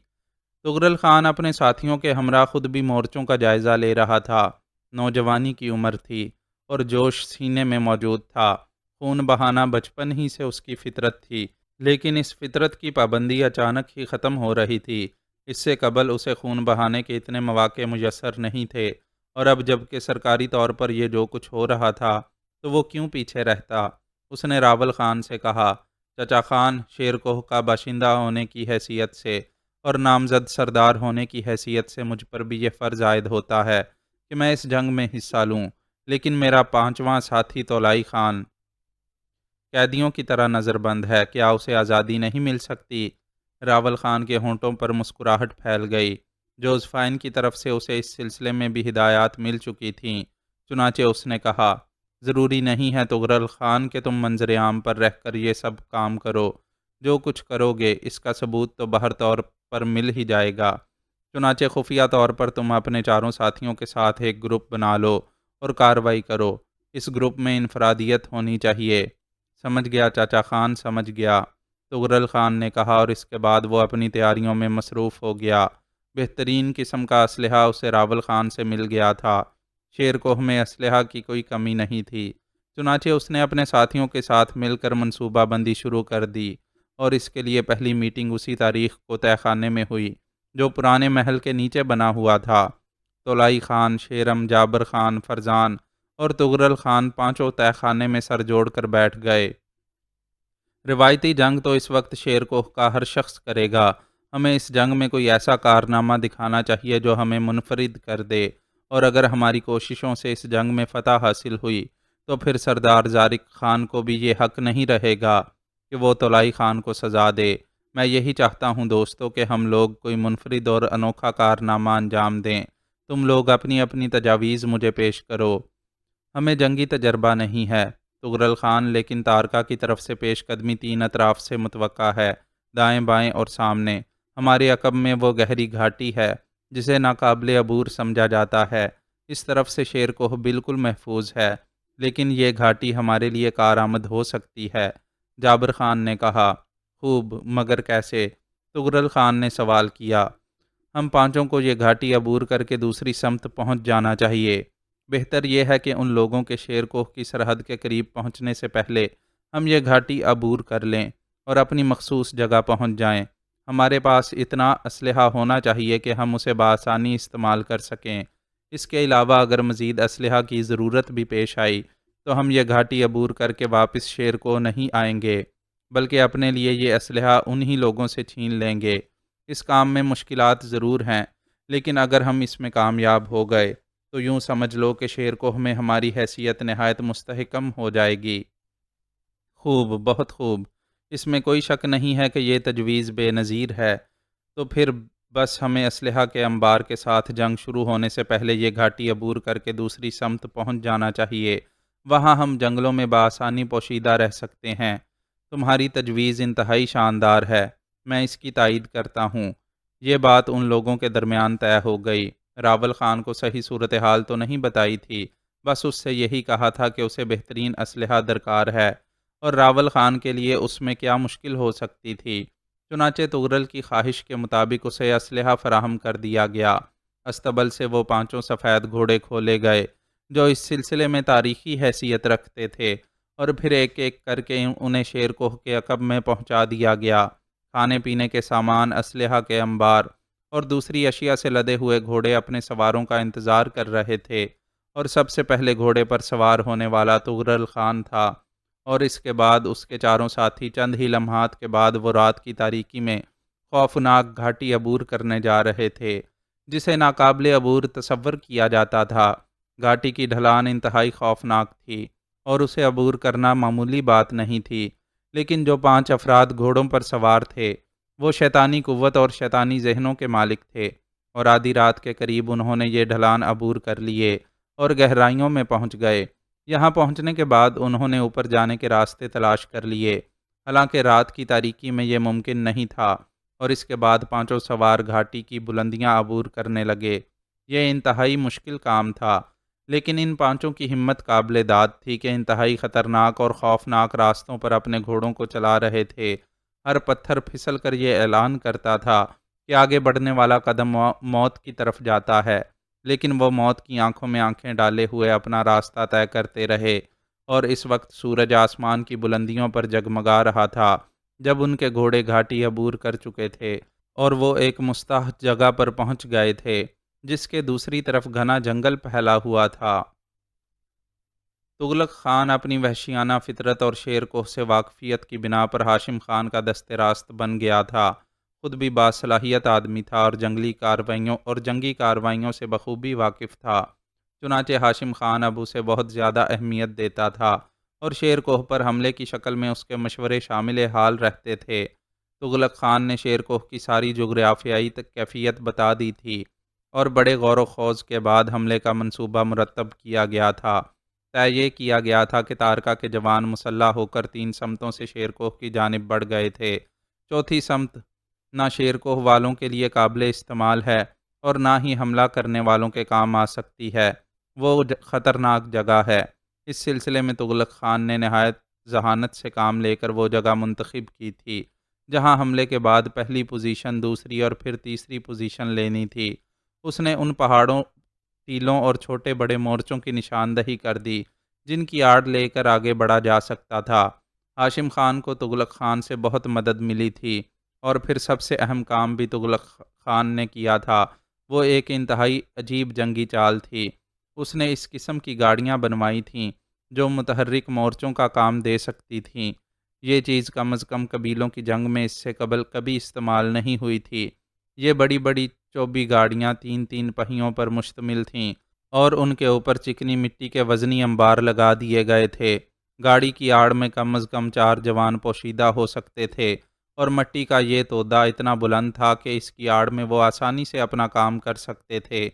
تغرل خان اپنے ساتھیوں کے ہمراہ خود بھی مورچوں کا جائزہ لے رہا تھا۔ نوجوانی کی عمر تھی اور جوش سینے میں موجود تھا۔ خون بہانا بچپن ہی سے اس کی فطرت تھی، لیکن اس فطرت کی پابندی اچانک ہی ختم ہو رہی تھی۔ اس سے قبل اسے خون بہانے کے اتنے مواقع میسر نہیں تھے، اور اب جب کہ سرکاری طور پر یہ جو کچھ ہو رہا تھا تو وہ کیوں پیچھے رہتا؟ اس نے راول خان سے کہا، چچا خان، شیر کوہ کا باشندہ ہونے کی حیثیت سے اور نامزد سردار ہونے کی حیثیت سے مجھ پر بھی یہ فرض عائد ہوتا ہے کہ میں اس جنگ میں حصہ لوں، لیکن میرا پانچواں ساتھی تولائی خان قیدیوں کی طرح نظر بند ہے، کیا اسے آزادی نہیں مل سکتی؟ راول خان کے ہونٹوں پر مسکراہٹ پھیل گئی۔ جوزفائن کی طرف سے اسے اس سلسلے میں بھی ہدایات مل چکی تھیں، چنانچہ اس نے کہا، ضروری نہیں ہے تغرل خان کہ تم منظر عام پر رہ کر یہ سب کام کرو۔ جو کچھ کرو گے اس کا ثبوت تو باہر طور پر مل ہی جائے گا۔ چنانچہ خفیہ طور پر تم اپنے چاروں ساتھیوں کے ساتھ ایک گروپ بنا لو اور کارروائی کرو۔ اس گروپ میں انفرادیت ہونی چاہیے۔ سمجھ گیا چاچا خان، سمجھ گیا، تغرل خان نے کہا، اور اس کے بعد وہ اپنی تیاریوں میں مصروف ہو گیا۔ بہترین قسم کا اسلحہ اسے راول خان سے مل گیا تھا۔ شیر کوہ میں اسلحہ کی کوئی کمی نہیں تھی، چنانچہ اس نے اپنے ساتھیوں کے ساتھ مل کر منصوبہ بندی شروع کر دی، اور اس کے لیے پہلی میٹنگ اسی تاریخ کو تہہ خانے میں ہوئی جو پرانے محل کے نیچے بنا ہوا تھا۔ تولائی خان، شیرم، جابر خان، فرزان اور تغرل خان پانچوں تہہ خانے میں سر جوڑ کر بیٹھ گئے۔ روایتی جنگ تو اس وقت شیر کوہ کا ہر شخص کرے گا۔ ہمیں اس جنگ میں کوئی ایسا کارنامہ دکھانا چاہیے جو ہمیں منفرد کر دے، اور اگر ہماری کوششوں سے اس جنگ میں فتح حاصل ہوئی تو پھر سردار زارق خان کو بھی یہ حق نہیں رہے گا کہ وہ تولائی خان کو سزا دے۔ میں یہی چاہتا ہوں دوستو کہ ہم لوگ کوئی منفرد اور انوکھا کارنامہ انجام دیں۔ تم لوگ اپنی اپنی تجاویز مجھے پیش کرو۔ ہمیں جنگی تجربہ نہیں ہے تغرل خان، لیکن تارکا کی طرف سے پیش قدمی تین اطراف سے متوقع ہے، دائیں بائیں اور سامنے۔ ہمارے عقب میں وہ گہری گھاٹی ہے جسے ناقابل عبور سمجھا جاتا ہے۔ اس طرف سے شیر کوہ بالکل محفوظ ہے، لیکن یہ گھاٹی ہمارے لیے کارآمد ہو سکتی ہے۔ جابر خان نے کہا، خوب، مگر کیسے؟ تغرل خان نے سوال کیا۔ ہم پانچوں کو یہ گھاٹی عبور کر کے دوسری سمت پہنچ جانا چاہیے۔ بہتر یہ ہے کہ ان لوگوں کے شیر کوہ کی سرحد کے قریب پہنچنے سے پہلے ہم یہ گھاٹی عبور کر لیں اور اپنی مخصوص جگہ پہنچ جائیں۔ ہمارے پاس اتنا اسلحہ ہونا چاہیے کہ ہم اسے بآسانی استعمال کر سکیں۔ اس کے علاوہ اگر مزید اسلحہ کی ضرورت بھی پیش آئی تو ہم یہ گھاٹی عبور کر کے واپس شیر کوہ نہیں آئیں گے، بلکہ اپنے لیے یہ اسلحہ انہی لوگوں سے چھین لیں گے۔ اس کام میں مشکلات ضرور ہیں، لیکن اگر ہم اس میں کامیاب ہو گئے تو یوں سمجھ لو کہ شیر کوہ میں ہماری حیثیت نہایت مستحکم ہو جائے گی۔ خوب، بہت خوب، اس میں کوئی شک نہیں ہے کہ یہ تجویز بے نظیر ہے۔ تو پھر بس ہمیں اسلحہ کے انبار کے ساتھ جنگ شروع ہونے سے پہلے یہ گھاٹی عبور کر کے دوسری سمت پہنچ جانا چاہیے۔ وہاں ہم جنگلوں میں بآسانی پوشیدہ رہ سکتے ہیں۔ تمہاری تجویز انتہائی شاندار ہے، میں اس کی تائید کرتا ہوں۔ یہ بات ان لوگوں کے درمیان طے ہو گئی۔ راول خان کو صحیح صورتحال تو نہیں بتائی تھی، بس اس سے یہی کہا تھا کہ اسے بہترین اسلحہ درکار ہے، اور راول خان کے لیے اس میں کیا مشکل ہو سکتی تھی۔ چنانچہ تغرل کی خواہش کے مطابق اسے اسلحہ فراہم کر دیا گیا۔ استبل سے وہ پانچوں سفید گھوڑے کھولے گئے جو اس سلسلے میں تاریخی حیثیت رکھتے تھے، اور پھر ایک ایک کر کے انہیں شیر کوہ کے عقب میں پہنچا دیا گیا۔ کھانے پینے کے سامان، اسلحہ کے انبار اور دوسری اشیاء سے لدے ہوئے گھوڑے اپنے سواروں کا انتظار کر رہے تھے، اور سب سے پہلے گھوڑے پر سوار ہونے والا تغرل خان تھا، اور اس کے بعد اس کے چاروں ساتھی چند ہی لمحات کے بعد وہ رات کی تاریکی میں خوفناک گھاٹی عبور کرنے جا رہے تھے، جسے ناقابل عبور تصور کیا جاتا تھا۔ گھاٹی کی ڈھلان انتہائی خوفناک تھی، اور اسے عبور کرنا معمولی بات نہیں تھی، لیکن جو 5 افراد گھوڑوں پر سوار تھے وہ شیطانی قوت اور شیطانی ذہنوں کے مالک تھے، اور آدھی رات کے قریب انہوں نے یہ ڈھلان عبور کر لیے اور گہرائیوں میں پہنچ گئے۔ یہاں پہنچنے کے بعد انہوں نے اوپر جانے کے راستے تلاش کر لیے، حالانکہ رات کی تاریکی میں یہ ممکن نہیں تھا، اور اس کے بعد پانچوں سوار گھاٹی کی بلندیاں عبور کرنے لگے۔ یہ انتہائی مشکل کام تھا، لیکن ان پانچوں کی ہمت قابل داد تھی کہ انتہائی خطرناک اور خوفناک راستوں پر اپنے گھوڑوں کو چلا رہے تھے۔ ہر پتھر پھسل کر یہ اعلان کرتا تھا کہ آگے بڑھنے والا قدم موت کی طرف جاتا ہے، لیکن وہ موت کی آنکھوں میں آنکھیں ڈالے ہوئے اپنا راستہ طے کرتے رہے، اور اس وقت سورج آسمان کی بلندیوں پر جگمگا رہا تھا جب ان کے گھوڑے گھاٹی عبور کر چکے تھے، اور وہ ایک مستحق جگہ پر پہنچ گئے تھے جس کے دوسری طرف گھنا جنگل پھیلا ہوا تھا۔ تغلق خان اپنی وحشیانہ فطرت اور شیر کوہ سے واقفیت کی بنا پر ہاشم خان کا دست راست بن گیا تھا۔ خود بھی باصلاحیت آدمی تھا اور جنگی کارروائیوں سے بخوبی واقف تھا، چنانچہ ہاشم خان اب اسے بہت زیادہ اہمیت دیتا تھا، اور شیر کوہ پر حملے کی شکل میں اس کے مشورے شامل حال رہتے تھے۔ تغلق خان نے شیر کوہ کی ساری جغرافیائی کیفیت بتا دی تھی، اور بڑے غور و خوض کے بعد حملے کا منصوبہ مرتب کیا گیا تھا۔ طے یہ کیا گیا تھا کہ تارکا کے جوان مسلح ہو کر 3 سمتوں سے شیر کوہ کی جانب بڑھ گئے تھے۔ چوتھی سمت نہ شیر کوہ والوں کے لیے قابل استعمال ہے اور نہ ہی حملہ کرنے والوں کے کام آ سکتی ہے، وہ خطرناک جگہ ہے۔ اس سلسلے میں تغلق خان نے نہایت ذہانت سے کام لے کر وہ جگہ منتخب کی تھی جہاں حملے کے بعد پہلی پوزیشن، دوسری اور پھر تیسری پوزیشن لینی تھی۔ اس نے ان پہاڑوں، ٹیلوں اور چھوٹے بڑے مورچوں کی نشاندہی کر دی جن کی آڑ لے کر آگے بڑھا جا سکتا تھا۔ ہاشم خان کو تغلق خان سے بہت مدد ملی تھی، اور پھر سب سے اہم کام بھی تغلق خان نے کیا تھا، وہ ایک انتہائی عجیب جنگی چال تھی۔ اس نے اس قسم کی گاڑیاں بنوائی تھیں جو متحرک مورچوں کا کام دے سکتی تھیں۔ یہ چیز کم از کم قبیلوں کی جنگ میں اس سے قبل کبھی استعمال نہیں ہوئی تھی۔ یہ بڑی بڑی چوبی گاڑیاں 3 پہیوں پر مشتمل تھیں، اور ان کے اوپر چکنی مٹی کے وزنی انبار لگا دیے گئے تھے۔ گاڑی کی آڑ میں کم از کم 4 جوان پوشیدہ ہو سکتے تھے، اور مٹی کا یہ تودا اتنا بلند تھا کہ اس کی آڑ میں وہ آسانی سے اپنا کام کر سکتے تھے۔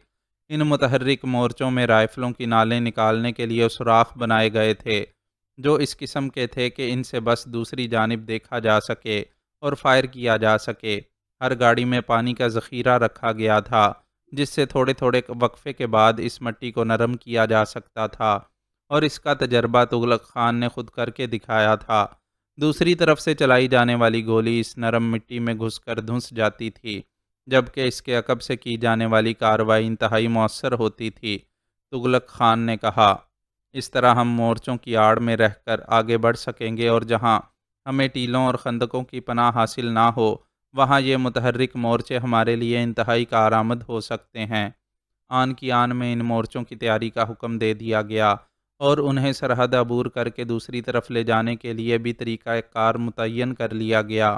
ان متحرک مورچوں میں رائفلوں کی نالیں نکالنے کے لیے سوراخ بنائے گئے تھے جو اس قسم کے تھے کہ ان سے بس دوسری جانب دیکھا جا سکے اور فائر کیا جا سکے۔ ہر گاڑی میں پانی کا ذخیرہ رکھا گیا تھا جس سے تھوڑے تھوڑے وقفے کے بعد اس مٹی کو نرم کیا جا سکتا تھا، اور اس کا تجربہ تغلق خان نے خود کر کے دکھایا تھا۔ دوسری طرف سے چلائی جانے والی گولی اس نرم مٹی میں گھس کر دھنس جاتی تھی، جبکہ اس کے عقب سے کی جانے والی کارروائی انتہائی مؤثر ہوتی تھی۔ تغلق خان نے کہا، اس طرح ہم مورچوں کی آڑ میں رہ کر آگے بڑھ سکیں گے، اور جہاں ہمیں ٹیلوں اور خندقوں کی پناہ حاصل نہ ہو وہاں یہ متحرک مورچے ہمارے لیے انتہائی کارآمد ہو سکتے ہیں۔ آن کی آن میں ان مورچوں کی تیاری کا حکم دے دیا گیا، اور انہیں سرحد عبور کر کے دوسری طرف لے جانے کے لیے بھی طریقہ کار متعین کر لیا گیا۔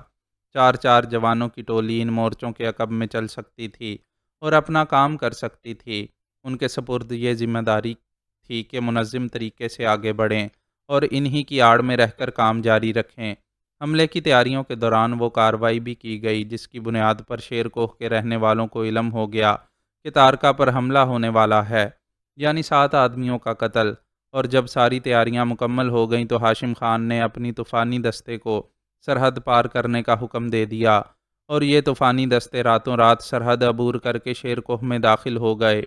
4 جوانوں کی ٹولی ان مورچوں کے عقب میں چل سکتی تھی اور اپنا کام کر سکتی تھی۔ ان کے سپرد یہ ذمہ داری تھی کہ منظم طریقے سے آگے بڑھیں اور انہی کی آڑ میں رہ کر کام جاری رکھیں۔ حملے کی تیاریوں کے دوران وہ کارروائی بھی کی گئی جس کی بنیاد پر شیر کوہ کے رہنے والوں کو علم ہو گیا کہ تارکا پر حملہ ہونے والا ہے، یعنی 7 آدمیوں کا قتل۔ اور جب ساری تیاریاں مکمل ہو گئیں تو ہاشم خان نے اپنی طوفانی دستے کو سرحد پار کرنے کا حکم دے دیا، اور یہ طوفانی دستے راتوں رات سرحد عبور کر کے شیر کوہ میں داخل ہو گئے۔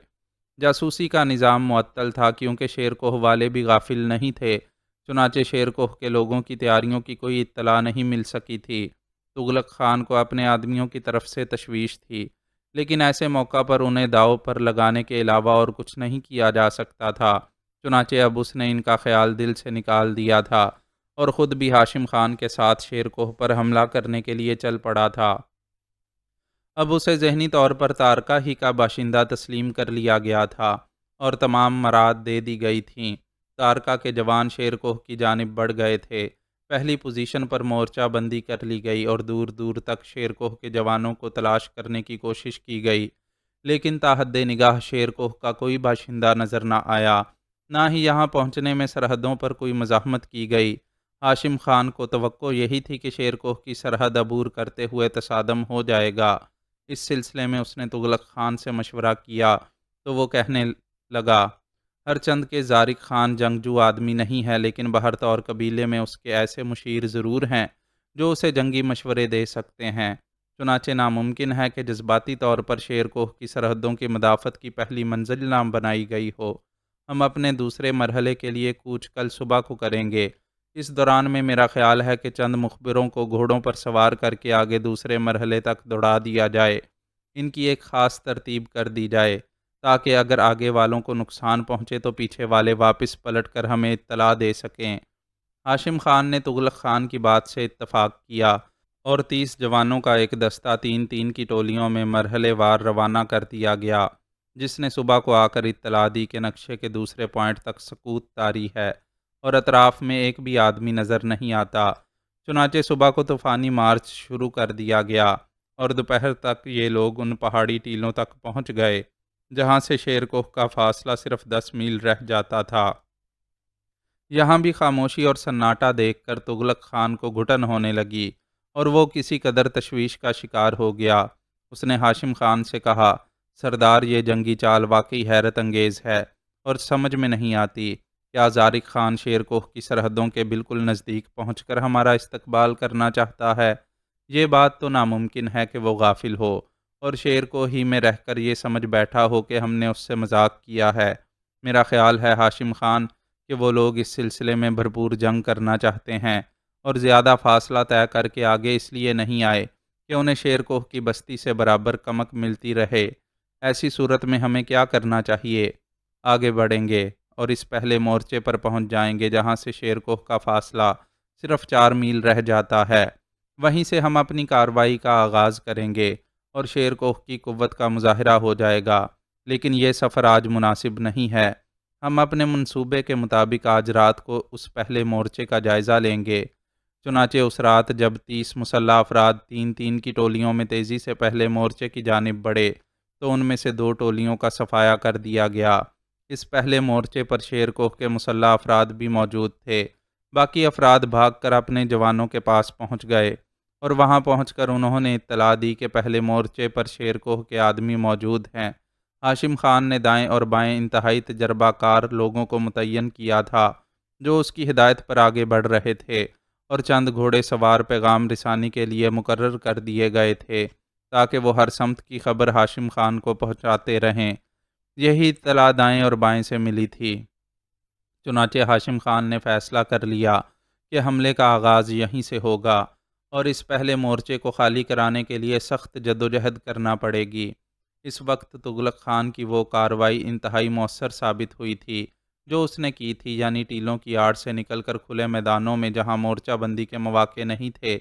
جاسوسی کا نظام معطل تھا کیونکہ شیر کوہ والے بھی غافل نہیں تھے، چنانچہ شیر کوہ کے لوگوں کی تیاریوں کی کوئی اطلاع نہیں مل سکی تھی۔ تغلق خان کو اپنے آدمیوں کی طرف سے تشویش تھی، لیکن ایسے موقع پر انہیں داؤ پر لگانے کے علاوہ اور کچھ نہیں کیا جا سکتا تھا، چنانچہ اب اس نے ان کا خیال دل سے نکال دیا تھا اور خود بھی ہاشم خان کے ساتھ شیر کوہ پر حملہ کرنے کے لیے چل پڑا تھا۔ اب اسے ذہنی طور پر تارکا ہی کا باشندہ تسلیم کر لیا گیا تھا اور تمام مراد دے دی گئی تھیں۔ تارکا کے جوان شیر کوہ کی جانب بڑھ گئے تھے۔ پہلی پوزیشن پر مورچہ بندی کر لی گئی اور دور دور تک شیر کوہ کے جوانوں کو تلاش کرنے کی کوشش کی گئی، لیکن تاحد نگاہ شیر کوہ کا کوئی باشندہ نظر نہ آیا، نہ ہی یہاں پہنچنے میں سرحدوں پر کوئی مزاحمت کی گئی۔ ہاشم خان کو توقع یہی تھی کہ شیر کوہ کی سرحد عبور کرتے ہوئے تصادم ہو جائے گا۔ اس سلسلے میں اس نے تغلق خان سے مشورہ کیا تو وہ کہنے لگا، ہر چند کے زارق خان جنگجو آدمی نہیں ہے، لیکن بہرطور اور قبیلے میں اس کے ایسے مشیر ضرور ہیں جو اسے جنگی مشورے دے سکتے ہیں۔ چنانچہ ناممکن ہے کہ جذباتی طور پر شیر کوہ کی سرحدوں کی مدافعت کی پہلی منزل نہ بنائی گئی ہو۔ ہم اپنے دوسرے مرحلے کے لیے کوچ کل صبح کو کریں گے۔ اس دوران میں میرا خیال ہے کہ چند مخبروں کو گھوڑوں پر سوار کر کے آگے دوسرے مرحلے تک دوڑا دیا جائے۔ ان کی ایک خاص ترتیب کر دی جائے تاکہ اگر آگے والوں کو نقصان پہنچے تو پیچھے والے واپس پلٹ کر ہمیں اطلاع دے سکیں۔ ہاشم خان نے تغلق خان کی بات سے اتفاق کیا اور 30 جوانوں کا ایک دستہ 3 کی ٹولیوں میں مرحلے وار روانہ کر دیا گیا، جس نے صبح کو آ کر اطلاع دی کہ نقشے کے دوسرے پوائنٹ تک سکوت طاری ہے اور اطراف میں ایک بھی آدمی نظر نہیں آتا۔ چنانچہ صبح کو طوفانی مارچ شروع کر دیا گیا اور دوپہر تک یہ لوگ ان پہاڑی ٹیلوں تک پہنچ گئے جہاں سے شیر کوہ کا فاصلہ صرف 10 میل رہ جاتا تھا۔ یہاں بھی خاموشی اور سناٹا دیکھ کر تغلق خان کو گھٹن ہونے لگی اور وہ کسی قدر تشویش کا شکار ہو گیا۔ اس نے ہاشم خان سے کہا، سردار، یہ جنگی چال واقعی حیرت انگیز ہے اور سمجھ میں نہیں آتی۔ کیا زارق خان شیر کوہ کی سرحدوں کے بالکل نزدیک پہنچ کر ہمارا استقبال کرنا چاہتا ہے؟ یہ بات تو ناممکن ہے کہ وہ غافل ہو اور شیر کوہ ہی میں رہ کر یہ سمجھ بیٹھا ہو کہ ہم نے اس سے مذاق کیا ہے۔ میرا خیال ہے ہاشم خان کہ وہ لوگ اس سلسلے میں بھرپور جنگ کرنا چاہتے ہیں اور زیادہ فاصلہ طے کر کے آگے اس لیے نہیں آئے کہ انہیں شیر کوہ کی بستی سے برابر کمک ملتی رہے۔ ایسی صورت میں ہمیں کیا کرنا چاہیے؟ آگے بڑھیں گے اور اس پہلے مورچے پر پہنچ جائیں گے جہاں سے شیر کوہ کا فاصلہ صرف 4 میل رہ جاتا ہے۔ وہیں سے ہم اپنی کارروائی کا آغاز کریں گے اور شیر کوہ کی قوت کا مظاہرہ ہو جائے گا، لیکن یہ سفر آج مناسب نہیں ہے۔ ہم اپنے منصوبے کے مطابق آج رات کو اس پہلے مورچے کا جائزہ لیں گے۔ چنانچہ اس رات جب 30 مسلح افراد 3 کی ٹولیوں میں تیزی سے پہلے مورچے کی جانب بڑھے تو ان میں سے 2 ٹولیوں کا صفایا کر دیا گیا۔ اس پہلے مورچے پر شیر کوہ کے مسلح افراد بھی موجود تھے۔ باقی افراد بھاگ کر اپنے جوانوں کے پاس پہنچ گئے اور وہاں پہنچ کر انہوں نے اطلاع دی کہ پہلے مورچے پر شیر کوہ کے آدمی موجود ہیں۔ ہاشم خان نے دائیں اور بائیں انتہائی تجربہ کار لوگوں کو متعین کیا تھا جو اس کی ہدایت پر آگے بڑھ رہے تھے اور چند گھوڑے سوار پیغام رسانی کے لیے مقرر کر دیے گئے تھے تاکہ وہ ہر سمت کی خبر ہاشم خان کو پہنچاتے رہیں۔ یہی اطلاع دائیں اور بائیں سے ملی تھی۔ چنانچہ ہاشم خان نے فیصلہ کر لیا کہ حملے کا آغاز یہیں سے ہوگا اور اس پہلے مورچے کو خالی کرانے کے لیے سخت جدوجہد کرنا پڑے گی۔ اس وقت تغلق خان کی وہ کارروائی انتہائی مؤثر ثابت ہوئی تھی جو اس نے کی تھی، یعنی ٹیلوں کی آڑ سے نکل کر کھلے میدانوں میں جہاں مورچہ بندی کے مواقع نہیں تھے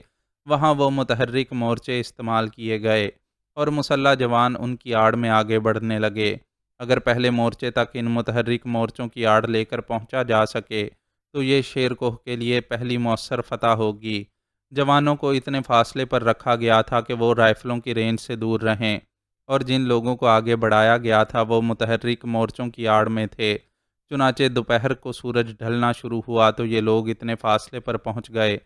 وہاں وہ متحرک مورچے استعمال کیے گئے اور مسلح جوان ان کی آڑ میں آگے بڑھنے لگے۔ اگر پہلے مورچے تک ان متحرک مورچوں کی آڑ لے کر پہنچا جا سکے تو یہ شیر کوہ کے لیے پہلی مؤثر فتح ہوگی۔ جوانوں کو اتنے فاصلے پر رکھا گیا تھا کہ وہ رائفلوں کی رینج سے دور رہیں اور جن لوگوں کو آگے بڑھایا گیا تھا وہ متحرک مورچوں کی آڑ میں تھے۔ چنانچہ دوپہر کو سورج ڈھلنا شروع ہوا تو یہ لوگ اتنے فاصلے پر پہنچ گئے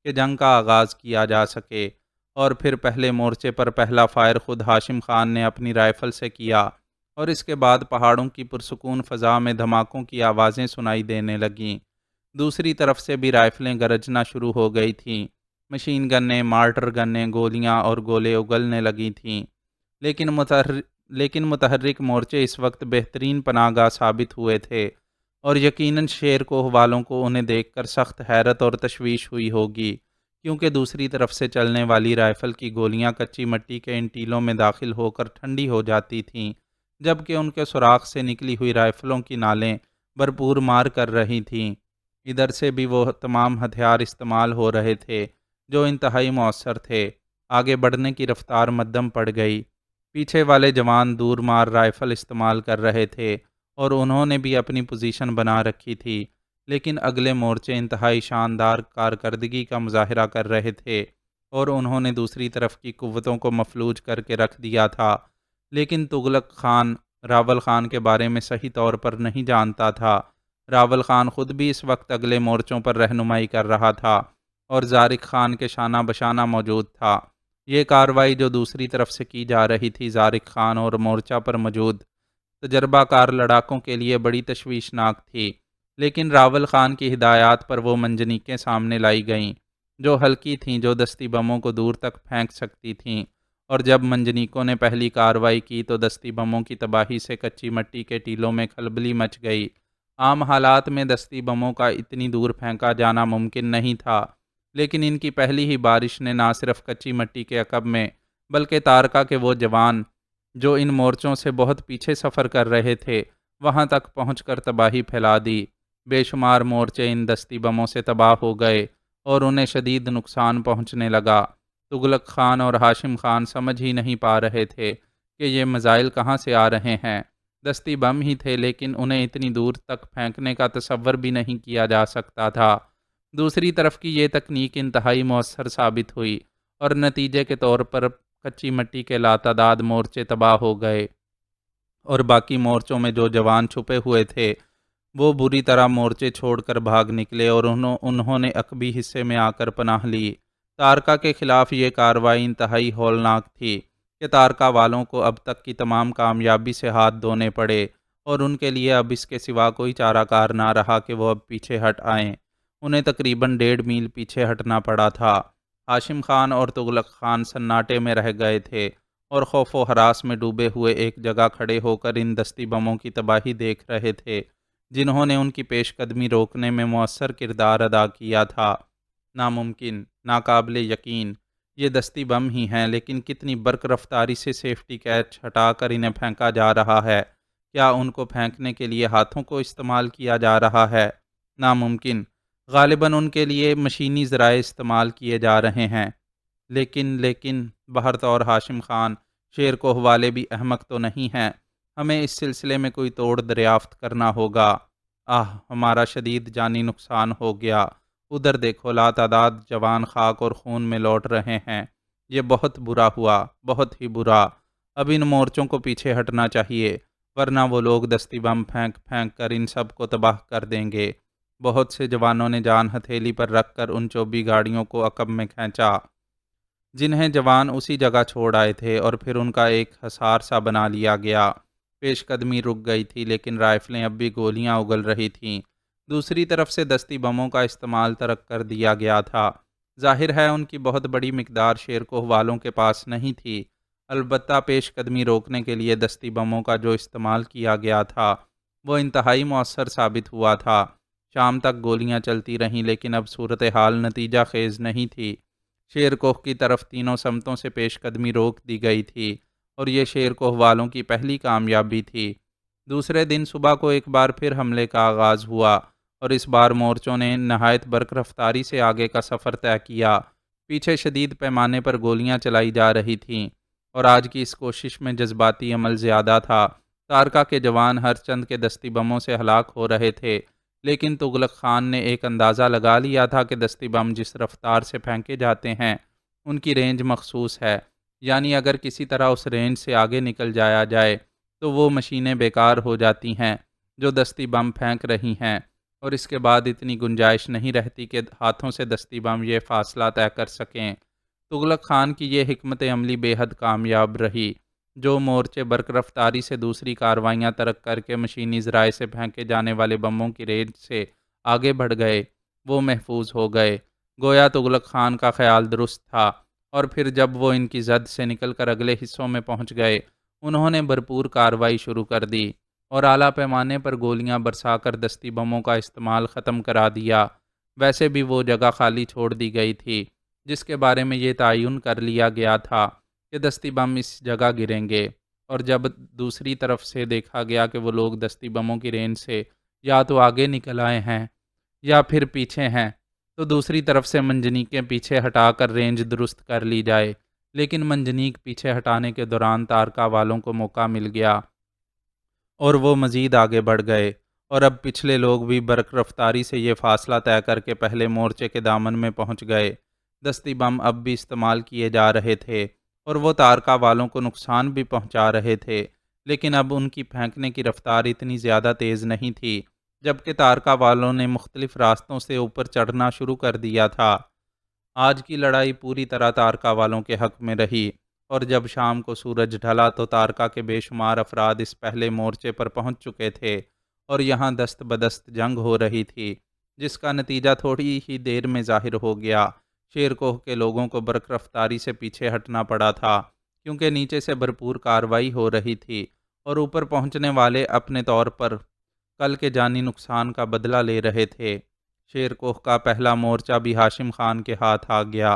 کہ جنگ کا آغاز کیا جا سکے، اور پھر پہلے مورچے پر پہلا فائر خود ہاشم خان نے اپنی رائفل سے کیا اور اس کے بعد پہاڑوں کی پرسکون فضا میں دھماکوں کی آوازیں سنائی دینے لگیں۔ دوسری طرف سے بھی رائفلیں گرجنا شروع ہو گئی تھیں۔ مشین گنیں، مارٹر گنیں، گولیاں اور گولے اگلنے لگی تھیں، لیکن متحرک مورچے اس وقت بہترین پناہ گاہ ثابت ہوئے تھے اور یقیناً شیر کوہ والوں کو انہیں دیکھ کر سخت حیرت اور تشویش ہوئی ہوگی، کیونکہ دوسری طرف سے چلنے والی رائفل کی گولیاں کچی مٹی کے ان ٹیلوں میں داخل ہو کر ٹھنڈی ہو جاتی تھیں، جبکہ ان کے سوراخ سے نکلی ہوئی رائفلوں کی نالیں بھرپور مار کر رہی تھیں۔ ادھر سے بھی وہ تمام ہتھیار استعمال ہو رہے تھے جو انتہائی مؤثر تھے۔ آگے بڑھنے کی رفتار مدھم پڑ گئی۔ پیچھے والے جوان دور مار رائفل استعمال کر رہے تھے اور انہوں نے بھی اپنی پوزیشن بنا رکھی تھی، لیکن اگلے مورچے انتہائی شاندار کارکردگی کا مظاہرہ کر رہے تھے اور انہوں نے دوسری طرف کی قوتوں کو مفلوج کر کے رکھ دیا تھا۔ لیکن تغلق خان راول خان کے بارے میں صحیح طور پر نہیں جانتا تھا۔ راول خان خود بھی اس وقت اگلے مورچوں پر رہنمائی کر رہا تھا اور زارق خان کے شانہ بشانہ موجود تھا۔ یہ کارروائی جو دوسری طرف سے کی جا رہی تھی زارق خان اور مورچہ پر موجود تجربہ کار لڑاکوں کے لیے بڑی تشویشناک تھی، لیکن راول خان کی ہدایات پر وہ منجنیقیں سامنے لائی گئیں جو ہلکی تھیں، جو دستی بموں کو دور تک پھینک سکتی تھیں، اور جب منجنیقوں نے پہلی کارروائی کی تو دستی بموں کی تباہی سے کچی مٹی کے ٹیلوں میں کھلبلی مچ گئی۔ عام حالات میں دستی بموں کا اتنی دور پھینکا جانا ممکن نہیں تھا، لیکن ان کی پہلی ہی بارش نے نہ صرف کچی مٹی کے عقب میں بلکہ تارکا کے وہ جوان جو ان مورچوں سے بہت پیچھے سفر کر رہے تھے وہاں تک پہنچ کر تباہی پھیلا دی۔ بے شمار مورچے ان دستی بموں سے تباہ ہو گئے اور انہیں شدید نقصان پہنچنے لگا۔ تغلق خان اور ہاشم خان سمجھ ہی نہیں پا رہے تھے کہ یہ میزائل کہاں سے آ رہے ہیں۔ دستی بم ہی تھے، لیکن انہیں اتنی دور تک پھینکنے کا تصور بھی نہیں کیا جا سکتا تھا۔ دوسری طرف کی یہ تکنیک انتہائی مؤثر ثابت ہوئی اور نتیجے کے طور پر کچی مٹی کے لاتعداد مورچے تباہ ہو گئے اور باقی مورچوں میں جو جوان چھپے ہوئے تھے وہ بری طرح مورچے چھوڑ کر بھاگ نکلے اور انہوں نے عقبی حصے میں آ کر پناہ لی۔ تارکا کے خلاف یہ کارروائی انتہائی ہولناک تھی کہ تارکا والوں کو اب تک کی تمام کامیابی سے ہاتھ دھونے پڑے اور ان کے لیے اب اس کے سوا کوئی چارہ کار نہ رہا کہ وہ اب پیچھے ہٹ آئیں۔ انہیں تقریباً 1.5 میل پیچھے ہٹنا پڑا تھا۔ ہاشم خان اور تغلق خان سناٹے میں رہ گئے تھے اور خوف و ہراس میں ڈوبے ہوئے ایک جگہ کھڑے ہو کر ان دستی بموں کی تباہی دیکھ رہے تھے جنہوں نے ان کی پیش قدمی روکنے میں مؤثر کردار ادا کیا تھا۔ ناممکن، ناقابل یقین، یہ دستی بم ہی ہیں، لیکن کتنی برق رفتاری سے سیفٹی کیچ ہٹا کر انہیں پھینکا جا رہا ہے۔ کیا ان کو پھینکنے کے لیے ہاتھوں کو استعمال کیا جا رہا ہے؟ ناممکن، غالباً ان کے لیے مشینی ذرائع استعمال کیے جا رہے ہیں۔ لیکن بہرطور ہاشم خان شیر کوہ والے بھی احمق تو نہیں ہیں۔ ہمیں اس سلسلے میں کوئی توڑ دریافت کرنا ہوگا۔ ہمارا شدید جانی نقصان ہو گیا۔ ادھر دیکھو، لاتعداد جوان خاک اور خون میں لوٹ رہے ہیں۔ یہ بہت برا ہوا، بہت ہی برا۔ اب ان مورچوں کو پیچھے ہٹنا چاہیے، ورنہ وہ لوگ دستی بم پھینک پھینک کر ان سب کو تباہ کر دیں گے۔ بہت سے جوانوں نے جان ہتھیلی پر رکھ کر ان چوبی گاڑیوں کو عقب میں کھینچا جنہیں جوان اسی جگہ چھوڑ آئے تھے، اور پھر ان کا ایک حصار سا بنا لیا گیا۔ پیش قدمی رک گئی تھی، لیکن رائفلیں اب بھی گولیاں اگل رہی تھیں۔ دوسری طرف سے دستی بموں کا استعمال ترک کر دیا گیا تھا۔ ظاہر ہے ان کی بہت بڑی مقدار شیر کوہ والوں کے پاس نہیں تھی، البتہ پیش قدمی روکنے کے لیے دستی بموں کا جو استعمال کیا گیا تھا وہ انتہائی مؤثر ثابت ہوا تھا۔ شام تک گولیاں چلتی رہیں، لیکن اب صورتحال نتیجہ خیز نہیں تھی۔ شیر کوہ کی طرف تینوں سمتوں سے پیش قدمی روک دی گئی تھی اور یہ شیر کوہ والوں کی پہلی کامیابی تھی۔ دوسرے دن صبح کو ایک بار پھر حملے کا آغاز ہوا اور اس بار مورچوں نے نہایت برق رفتاری سے آگے کا سفر طے کیا۔ پیچھے شدید پیمانے پر گولیاں چلائی جا رہی تھیں اور آج کی اس کوشش میں جذباتی عمل زیادہ تھا۔ تارکا کے جوان ہر چند کے دستی بموں سے ہلاک ہو رہے تھے، لیکن تغلق خان نے ایک اندازہ لگا لیا تھا کہ دستی بم جس رفتار سے پھینکے جاتے ہیں ان کی رینج مخصوص ہے، یعنی اگر کسی طرح اس رینج سے آگے نکل جایا جائے تو وہ مشینیں بیکار ہو جاتی ہیں جو دستی بم پھینک رہی ہیں، اور اس کے بعد اتنی گنجائش نہیں رہتی کہ ہاتھوں سے دستی بم یہ فاصلہ طے کر سکیں۔ تغلق خان کی یہ حکمت عملی بے حد کامیاب رہی۔ جو مورچے برق رفتاری سے دوسری کارروائیاں ترک کر کے مشینی ذرائع سے پھینکے جانے والے بموں کی رینج سے آگے بڑھ گئے وہ محفوظ ہو گئے۔ گویا تغلق خان کا خیال درست تھا، اور پھر جب وہ ان کی زد سے نکل کر اگلے حصوں میں پہنچ گئے انہوں نے بھرپور کارروائی شروع کر دی اور اعلیٰ پیمانے پر گولیاں برسا کر دستی بموں کا استعمال ختم کرا دیا۔ ویسے بھی وہ جگہ خالی چھوڑ دی گئی تھی جس کے بارے میں یہ تعین کر لیا گیا تھا کہ دستی بم اس جگہ گریں گے، اور جب دوسری طرف سے دیکھا گیا کہ وہ لوگ دستی بموں کی رینج سے یا تو آگے نکل آئے ہیں یا پھر پیچھے ہیں تو دوسری طرف سے منجنیقیں پیچھے ہٹا کر رینج درست کر لی جائے، لیکن منجنیق پیچھے ہٹانے کے دوران تارکا والوں کو موقع مل گیا اور وہ مزید آگے بڑھ گئے، اور اب پچھلے لوگ بھی برق رفتاری سے یہ فاصلہ طے کر کے پہلے مورچے کے دامن میں پہنچ گئے۔ دستی بم اب بھی استعمال کیے جا رہے تھے اور وہ تارکا والوں کو نقصان بھی پہنچا رہے تھے، لیکن اب ان کی پھینکنے کی رفتار اتنی زیادہ تیز نہیں تھی، جبکہ تارکا والوں نے مختلف راستوں سے اوپر چڑھنا شروع کر دیا تھا۔ آج کی لڑائی پوری طرح تارکا والوں کے حق میں رہی، اور جب شام کو سورج ڈھلا تو تارکا کے بے شمار افراد اس پہلے مورچے پر پہنچ چکے تھے اور یہاں دست بدست جنگ ہو رہی تھی، جس کا نتیجہ تھوڑی ہی دیر میں ظاہر ہو گیا۔ شیر کوہ کے لوگوں کو برق رفتاری سے پیچھے ہٹنا پڑا تھا، کیونکہ نیچے سے بھرپور کارروائی ہو رہی تھی اور اوپر پہنچنے والے اپنے طور پر کل کے جانی نقصان کا بدلہ لے رہے تھے۔ شیر کوہ کا پہلا مورچہ بھی ہاشم خان کے ہاتھ آ گیا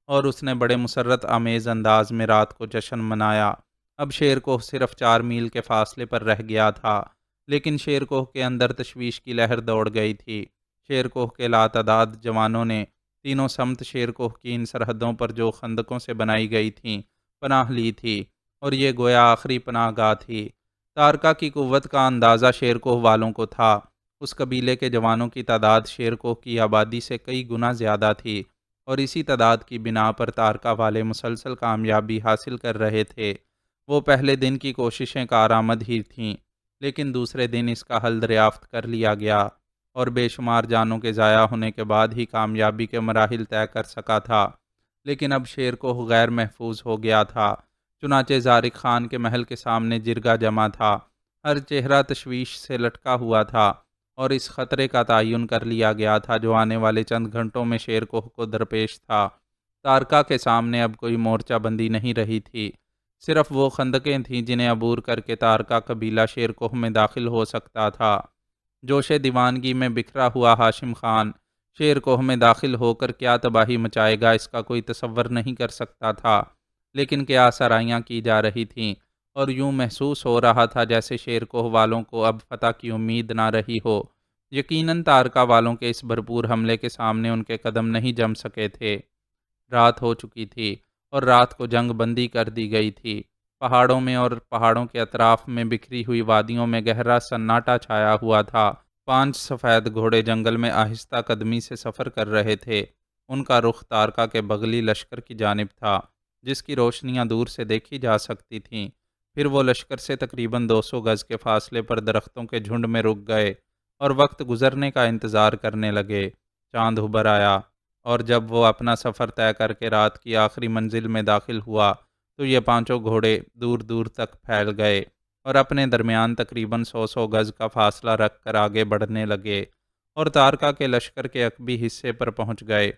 اور اس نے بڑے مسرت آمیز انداز میں رات کو جشن منایا۔ اب شیر کوہ صرف 4 میل کے فاصلے پر رہ گیا تھا، لیکن شیر کوہ کے اندر تشویش کی لہر دوڑ گئی تھی۔ شیر کوہ کے لاتعداد جوانوں نے تینوں سمت شیر کوہ کی ان سرحدوں پر جو خندقوں سے بنائی گئی تھیں پناہ لی تھی، اور یہ گویا آخری پناہ گاہ تھی۔ تارکا کی قوت کا اندازہ شیر کوہ والوں کو تھا۔ اس قبیلے کے جوانوں کی تعداد شیر کوہ کی آبادی سے کئی گنا زیادہ تھی، اور اسی تعداد کی بنا پر تارکا والے مسلسل کامیابی حاصل کر رہے تھے۔ وہ پہلے دن کی کوششیں کارآمد ہی تھیں، لیکن دوسرے دن اس کا حل دریافت کر لیا گیا، اور بے شمار جانوں کے ضائع ہونے کے بعد ہی کامیابی کے مراحل طے کر سکا تھا۔ لیکن اب شیر کوہ غیر محفوظ ہو گیا تھا۔ چنانچہ زارق خان کے محل کے سامنے جرگہ جمع تھا، ہر چہرہ تشویش سے لٹکا ہوا تھا، اور اس خطرے کا تعین کر لیا گیا تھا جو آنے والے چند گھنٹوں میں شیر کوہ کو درپیش تھا۔ تارکا کے سامنے اب کوئی مورچہ بندی نہیں رہی تھی، صرف وہ خندقیں تھیں جنہیں عبور کر کے تارکا قبیلہ شیر کوہ میں داخل ہو سکتا تھا۔ جوش دیوانگی میں بکھرا ہوا ہاشم خان شیر کوہ میں داخل ہو کر کیا تباہی مچائے گا اس کا کوئی تصور نہیں کر سکتا تھا، لیکن کیا سرائیاں کی جا رہی تھیں، اور یوں محسوس ہو رہا تھا جیسے شیر کوہ والوں کو اب فتح کی امید نہ رہی ہو۔ یقیناً تارکا والوں کے اس بھرپور حملے کے سامنے ان کے قدم نہیں جم سکے تھے۔ رات ہو چکی تھی اور رات کو جنگ بندی کر دی گئی تھی۔ پہاڑوں میں اور پہاڑوں کے اطراف میں بکھری ہوئی وادیوں میں گہرا سناٹا چھایا ہوا تھا۔ 5 سفید گھوڑے جنگل میں آہستہ قدمی سے سفر کر رہے تھے۔ ان کا رخ تارکا کے بغلی لشکر کی جانب تھا، جس کی روشنیاں دور سے دیکھی جا سکتی تھیں۔ پھر وہ لشکر سے تقریباً 200 گز کے فاصلے پر درختوں کے جھنڈ میں رک گئے اور وقت گزرنے کا انتظار کرنے لگے۔ چاند ابھر آیا، اور جب وہ اپنا سفر طے کر کے رات کی آخری منزل میں داخل ہوا تو یہ 5 گھوڑے دور دور تک پھیل گئے اور اپنے درمیان تقریباً 100 گز کا فاصلہ رکھ کر آگے بڑھنے لگے، اور تارکا کے لشکر کے عقبی حصے پر پہنچ گئے،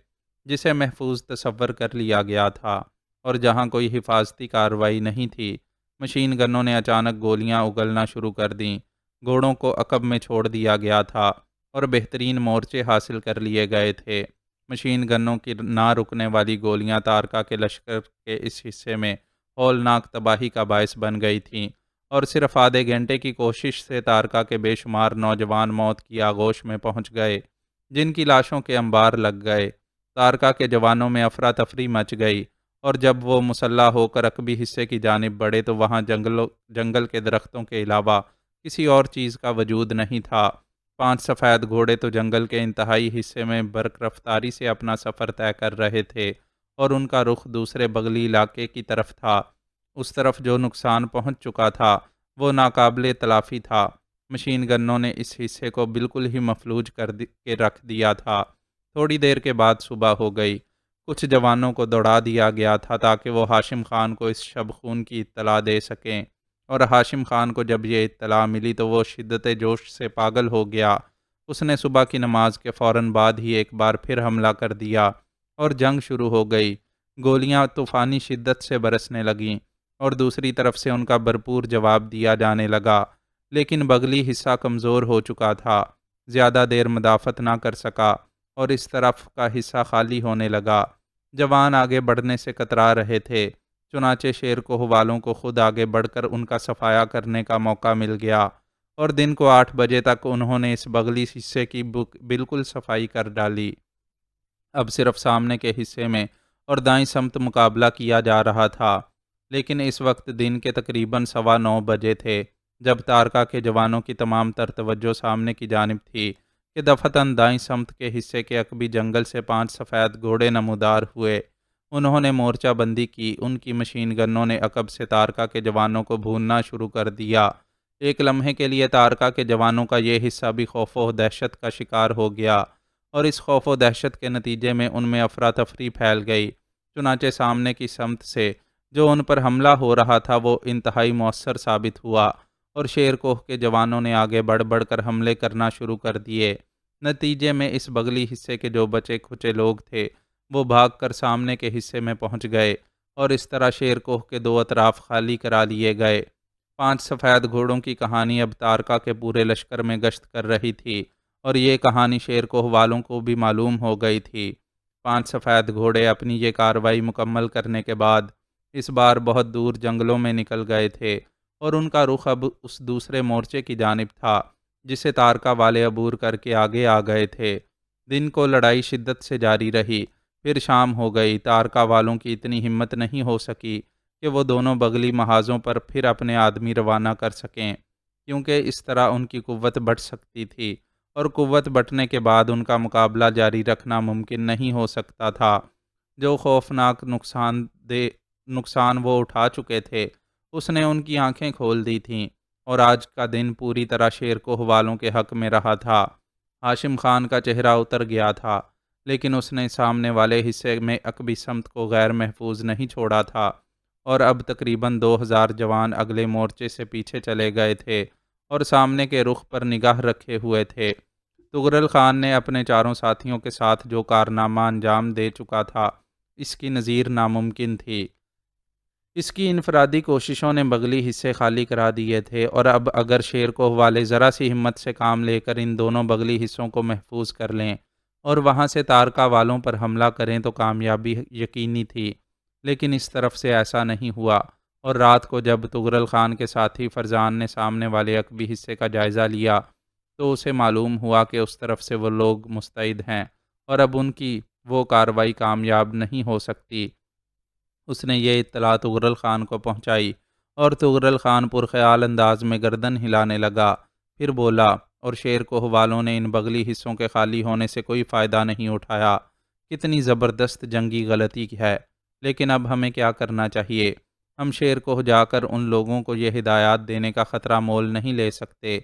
جسے محفوظ تصور کر لیا گیا تھا اور جہاں کوئی حفاظتی کارروائی نہیں تھی۔ مشین گنوں نے اچانک گولیاں اگلنا شروع کر دیں، گھوڑوں کو عقب میں چھوڑ دیا گیا تھا اور بہترین مورچے حاصل کر لیے گئے تھے۔ مشین گنوں کی نہ رکنے والی گولیاں تارکا کے لشکر کے اس حصے میں ہولناک تباہی کا باعث بن گئی تھیں، اور صرف آدھے گھنٹے کی کوشش سے تارکا کے بے شمار نوجوان موت کی آغوش میں پہنچ گئے، جن کی لاشوں کے انبار لگ گئے۔ تارکا کے جوانوں میں افراتفری مچ گئی، اور جب وہ مسلح ہو کر عقبی حصے کی جانب بڑھے تو وہاں جنگل کے درختوں کے علاوہ کسی اور چیز کا وجود نہیں تھا۔ 5 سفید گھوڑے تو جنگل کے انتہائی حصے میں برق رفتاری سے اپنا سفر طے کر رہے تھے، اور ان کا رخ دوسرے بغلی علاقے کی طرف تھا۔ اس طرف جو نقصان پہنچ چکا تھا وہ ناقابل تلافی تھا۔ مشین گنوں نے اس حصے کو بالکل ہی مفلوج کر کے رکھ دیا تھا۔ تھوڑی دیر کے بعد صبح ہو گئی۔ کچھ جوانوں کو دوڑا دیا گیا تھا تاکہ وہ ہاشم خان کو اس شب خون کی اطلاع دے سکیں، اور ہاشم خان کو جب یہ اطلاع ملی تو وہ شدت جوش سے پاگل ہو گیا۔ اس نے صبح کی نماز کے فوراً بعد ہی ایک بار پھر حملہ کر دیا اور جنگ شروع ہو گئی۔ گولیاں طوفانی شدت سے برسنے لگیں اور دوسری طرف سے ان کا بھرپور جواب دیا جانے لگا، لیکن بغلی حصہ کمزور ہو چکا تھا، زیادہ دیر مدافعت نہ کر سکا اور اس طرف کا حصہ خالی ہونے لگا۔ جوان آگے بڑھنے سے کترا رہے تھے، چنانچہ شیر کوہ والوں کو خود آگے بڑھ کر ان کا صفایا کرنے کا موقع مل گیا، اور دن کو 8 بجے تک انہوں نے اس بغلی حصے کی بالکل صفائی کر ڈالی۔ اب صرف سامنے کے حصے میں اور دائیں سمت مقابلہ کیا جا رہا تھا، لیکن اس وقت دن کے تقریباً 9:15 بجے تھے، جب تارکا کے جوانوں کی تمام تر توجہ سامنے کی جانب تھی کہ دفتن دائیں سمت کے حصے کے عقبی جنگل سے 5 سفید گھوڑے نمودار ہوئے۔ انہوں نے مورچہ بندی کی، ان کی مشین گنوں نے عقب سے تارکا کے جوانوں کو بھوننا شروع کر دیا۔ ایک لمحے کے لیے تارکا کے جوانوں کا یہ حصہ بھی خوف و دہشت کا شکار ہو گیا، اور اس خوف و دہشت کے نتیجے میں ان میں افراتفری پھیل گئی۔ چنانچہ سامنے کی سمت سے جو ان پر حملہ ہو رہا تھا وہ انتہائی مؤثر ثابت ہوا، اور شیر کوہ کے جوانوں نے آگے بڑھ بڑھ کر حملے کرنا شروع کر دیے۔ نتیجے میں اس بغلی حصے کے جو بچے کھچے لوگ تھے وہ بھاگ کر سامنے کے حصے میں پہنچ گئے، اور اس طرح شیر کوہ کے 2 اطراف خالی کرا لیے گئے۔ 5 سفید گھوڑوں کی کہانی اب تارکا کے پورے لشکر میں گشت کر رہی تھی، اور یہ کہانی شیر کوہ والوں کو بھی معلوم ہو گئی تھی۔ 5 سفید گھوڑے اپنی یہ کارروائی مکمل کرنے کے بعد اس بار بہت دور جنگلوں میں نکل گئے تھے، اور ان کا رخ اب اس دوسرے مورچے کی جانب تھا جسے تارکا والے عبور کر کے آگے آ گئے تھے۔ دن کو لڑائی شدت سے جاری رہی، پھر شام ہو گئی۔ تارکا والوں کی اتنی ہمت نہیں ہو سکی کہ وہ دونوں بغلی محاذوں پر پھر اپنے آدمی روانہ کر سکیں، کیونکہ اس طرح ان کی قوت بڑھ سکتی تھی، اور قوت بڑھنے کے بعد ان کا مقابلہ جاری رکھنا ممکن نہیں ہو سکتا تھا۔ جو خوفناک نقصان وہ اٹھا چکے تھے اس نے ان کی آنکھیں کھول دی تھیں، اور آج کا دن پوری طرح شیر کوہ والوں کے حق میں رہا تھا۔ ہاشم خان کا چہرہ اتر گیا تھا، لیکن اس نے سامنے والے حصے میں عقبی سمت کو غیر محفوظ نہیں چھوڑا تھا، اور اب تقریباً 2000 جوان اگلے مورچے سے پیچھے چلے گئے تھے اور سامنے کے رخ پر نگاہ رکھے ہوئے تھے۔ تغرل خان نے اپنے چاروں ساتھیوں کے ساتھ جو کارنامہ انجام دے چکا تھا اس کی نظیر ناممکن تھی۔ اس کی انفرادی کوششوں نے بغلی حصے خالی کرا دیے تھے، اور اب اگر شیر کوہ والے ذرا سی ہمت سے کام لے کر ان دونوں بغلی حصوں کو محفوظ کر لیں اور وہاں سے تارکا والوں پر حملہ کریں تو کامیابی یقینی تھی، لیکن اس طرف سے ایسا نہیں ہوا۔ اور رات کو جب تغرل خان کے ساتھی فرزان نے سامنے والے عقبی حصے کا جائزہ لیا تو اسے معلوم ہوا کہ اس طرف سے وہ لوگ مستعد ہیں، اور اب ان کی وہ کارروائی کامیاب نہیں ہو سکتی۔ اس نے یہ اطلاع تغرل خان کو پہنچائی، اور تغرل خان پرخیال انداز میں گردن ہلانے لگا، پھر بولا، اور شیر کوہ والوں نے ان بغلی حصوں کے خالی ہونے سے کوئی فائدہ نہیں اٹھایا۔ کتنی زبردست جنگی غلطی ہے، لیکن اب ہمیں کیا کرنا چاہیے؟ ہم شیر کوہ جا کر ان لوگوں کو یہ ہدایات دینے کا خطرہ مول نہیں لے سکتے۔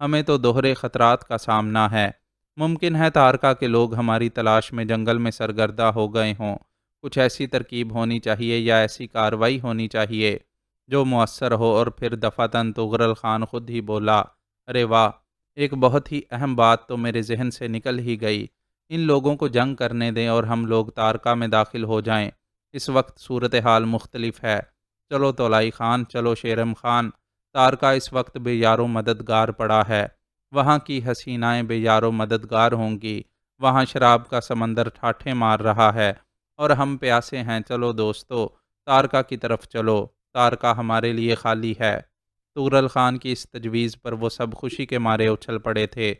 ہمیں تو دوہرے خطرات کا سامنا ہے۔ ممکن ہے تارکا کے لوگ ہماری تلاش میں جنگل میں سرگردہ ہو گئے ہوں۔ کچھ ایسی ترکیب ہونی چاہیے یا ایسی کارروائی ہونی چاہیے جو مؤثر ہو۔ اور پھر دفعتاً تغرل خان خود ہی بولا، ارے واہ، ایک بہت ہی اہم بات تو میرے ذہن سے نکل ہی گئی۔ ان لوگوں کو جنگ کرنے دیں اور ہم لوگ تارکا میں داخل ہو جائیں۔ اس وقت صورتحال مختلف ہے۔ چلو تولائی خان، چلو شیرم خان، تارکا اس وقت بے یار و مددگار پڑا ہے۔ وہاں کی حسینائیں بے یار و مددگار ہوں گی، وہاں شراب کا سمندر ٹھاٹھیں مار رہا ہے، اور ہم پیاسے ہیں۔ چلو دوستو، تارکا کی طرف چلو، تارکا ہمارے لیے خالی ہے۔ تغرل خان کی اس تجویز پر وہ سب خوشی کے مارے اچھل پڑے تھے۔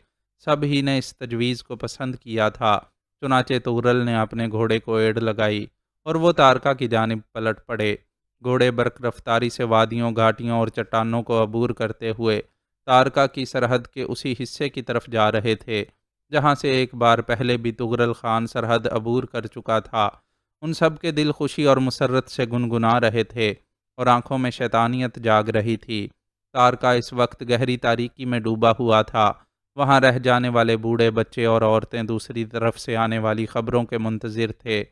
سب ہی نے اس تجویز کو پسند کیا تھا۔ چنانچہ تغرل نے اپنے گھوڑے کو ایڑ لگائی اور وہ تارکا کی جانب پلٹ پڑے۔ گھوڑے برق رفتاری سے وادیوں، گھاٹیوں اور چٹانوں کو عبور کرتے ہوئے تارکا کی سرحد کے اسی حصے کی طرف جا رہے تھے جہاں سے ایک بار پہلے بھی تغرل خان سرحد عبور کر چکا تھا۔ ان سب کے دل خوشی اور مسرت سے گنگنا رہے تھے اور آنکھوں میں شیطانیت جاگ رہی تھی۔ تارکا اس وقت گہری تاریکی میں ڈوبا ہوا تھا۔ وہاں رہ جانے والے بوڑھے، بچے اور عورتیں دوسری طرف سے آنے والی خبروں کے منتظر تھے،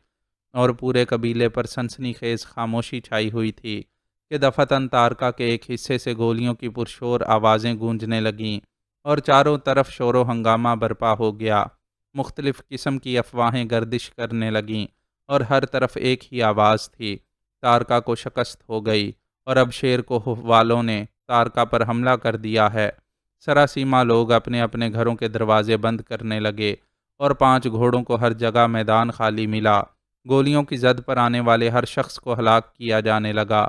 اور پورے قبیلے پر سنسنی خیز خاموشی چھائی ہوئی تھی کہ دفعتاً تارکا کے ایک حصے سے گولیوں کی پرشور آوازیں گونجنے لگیں اور چاروں طرف شور و ہنگامہ برپا ہو گیا۔ مختلف قسم کی افواہیں گردش کرنے لگیں اور ہر طرف ایک ہی آواز تھی، تارکا کو شکست ہو گئی اور اب شیر کوہ والوں نے تارکا پر حملہ کر دیا ہے۔ سراسیما لوگ اپنے اپنے گھروں کے دروازے بند کرنے لگے اور 5 گھوڑوں کو ہر جگہ میدان خالی ملا۔ گولیوں کی زد پر آنے والے ہر شخص کو ہلاک کیا جانے لگا۔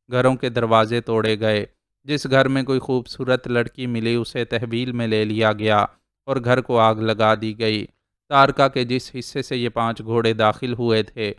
گھروں کے دروازے توڑے گئے، جس گھر میں کوئی خوبصورت لڑکی ملی اسے تحویل میں لے لیا گیا اور گھر کو آگ لگا دی گئی۔ تارکا کے جس حصے سے یہ 5 گھوڑے داخل ہوئے تھے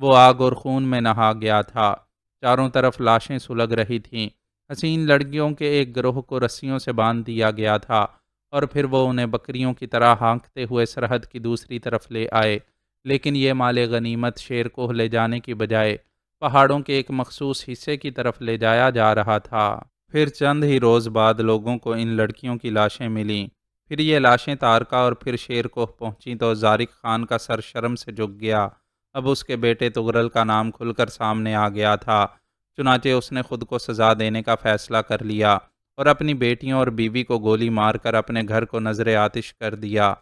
وہ آگ اور خون میں نہا گیا تھا۔ چاروں طرف لاشیں سلگ رہی تھیں۔ حسین لڑکیوں کے ایک گروہ کو رسیوں سے باندھ دیا گیا تھا اور پھر وہ انہیں بکریوں کی طرح ہانکتے ہوئے سرحد کی دوسری طرف لے آئے، لیکن یہ مال غنیمت شیر کو لے جانے کی بجائے پہاڑوں کے ایک مخصوص حصے کی طرف لے جایا جا رہا تھا۔ پھر چند ہی روز بعد لوگوں کو ان لڑکیوں کی لاشیں ملیں۔ پھر یہ لاشیں تارکا اور پھر شیر کوہ پہنچیں تو زارق خان کا سر شرم سے جھک گیا۔ اب اس کے بیٹے تغرل کا نام کھل کر سامنے آ گیا تھا، چنانچہ اس نے خود کو سزا دینے کا فیصلہ کر لیا اور اپنی بیٹیوں اور بیوی کو گولی مار کر اپنے گھر کو نذر آتش کر دیا۔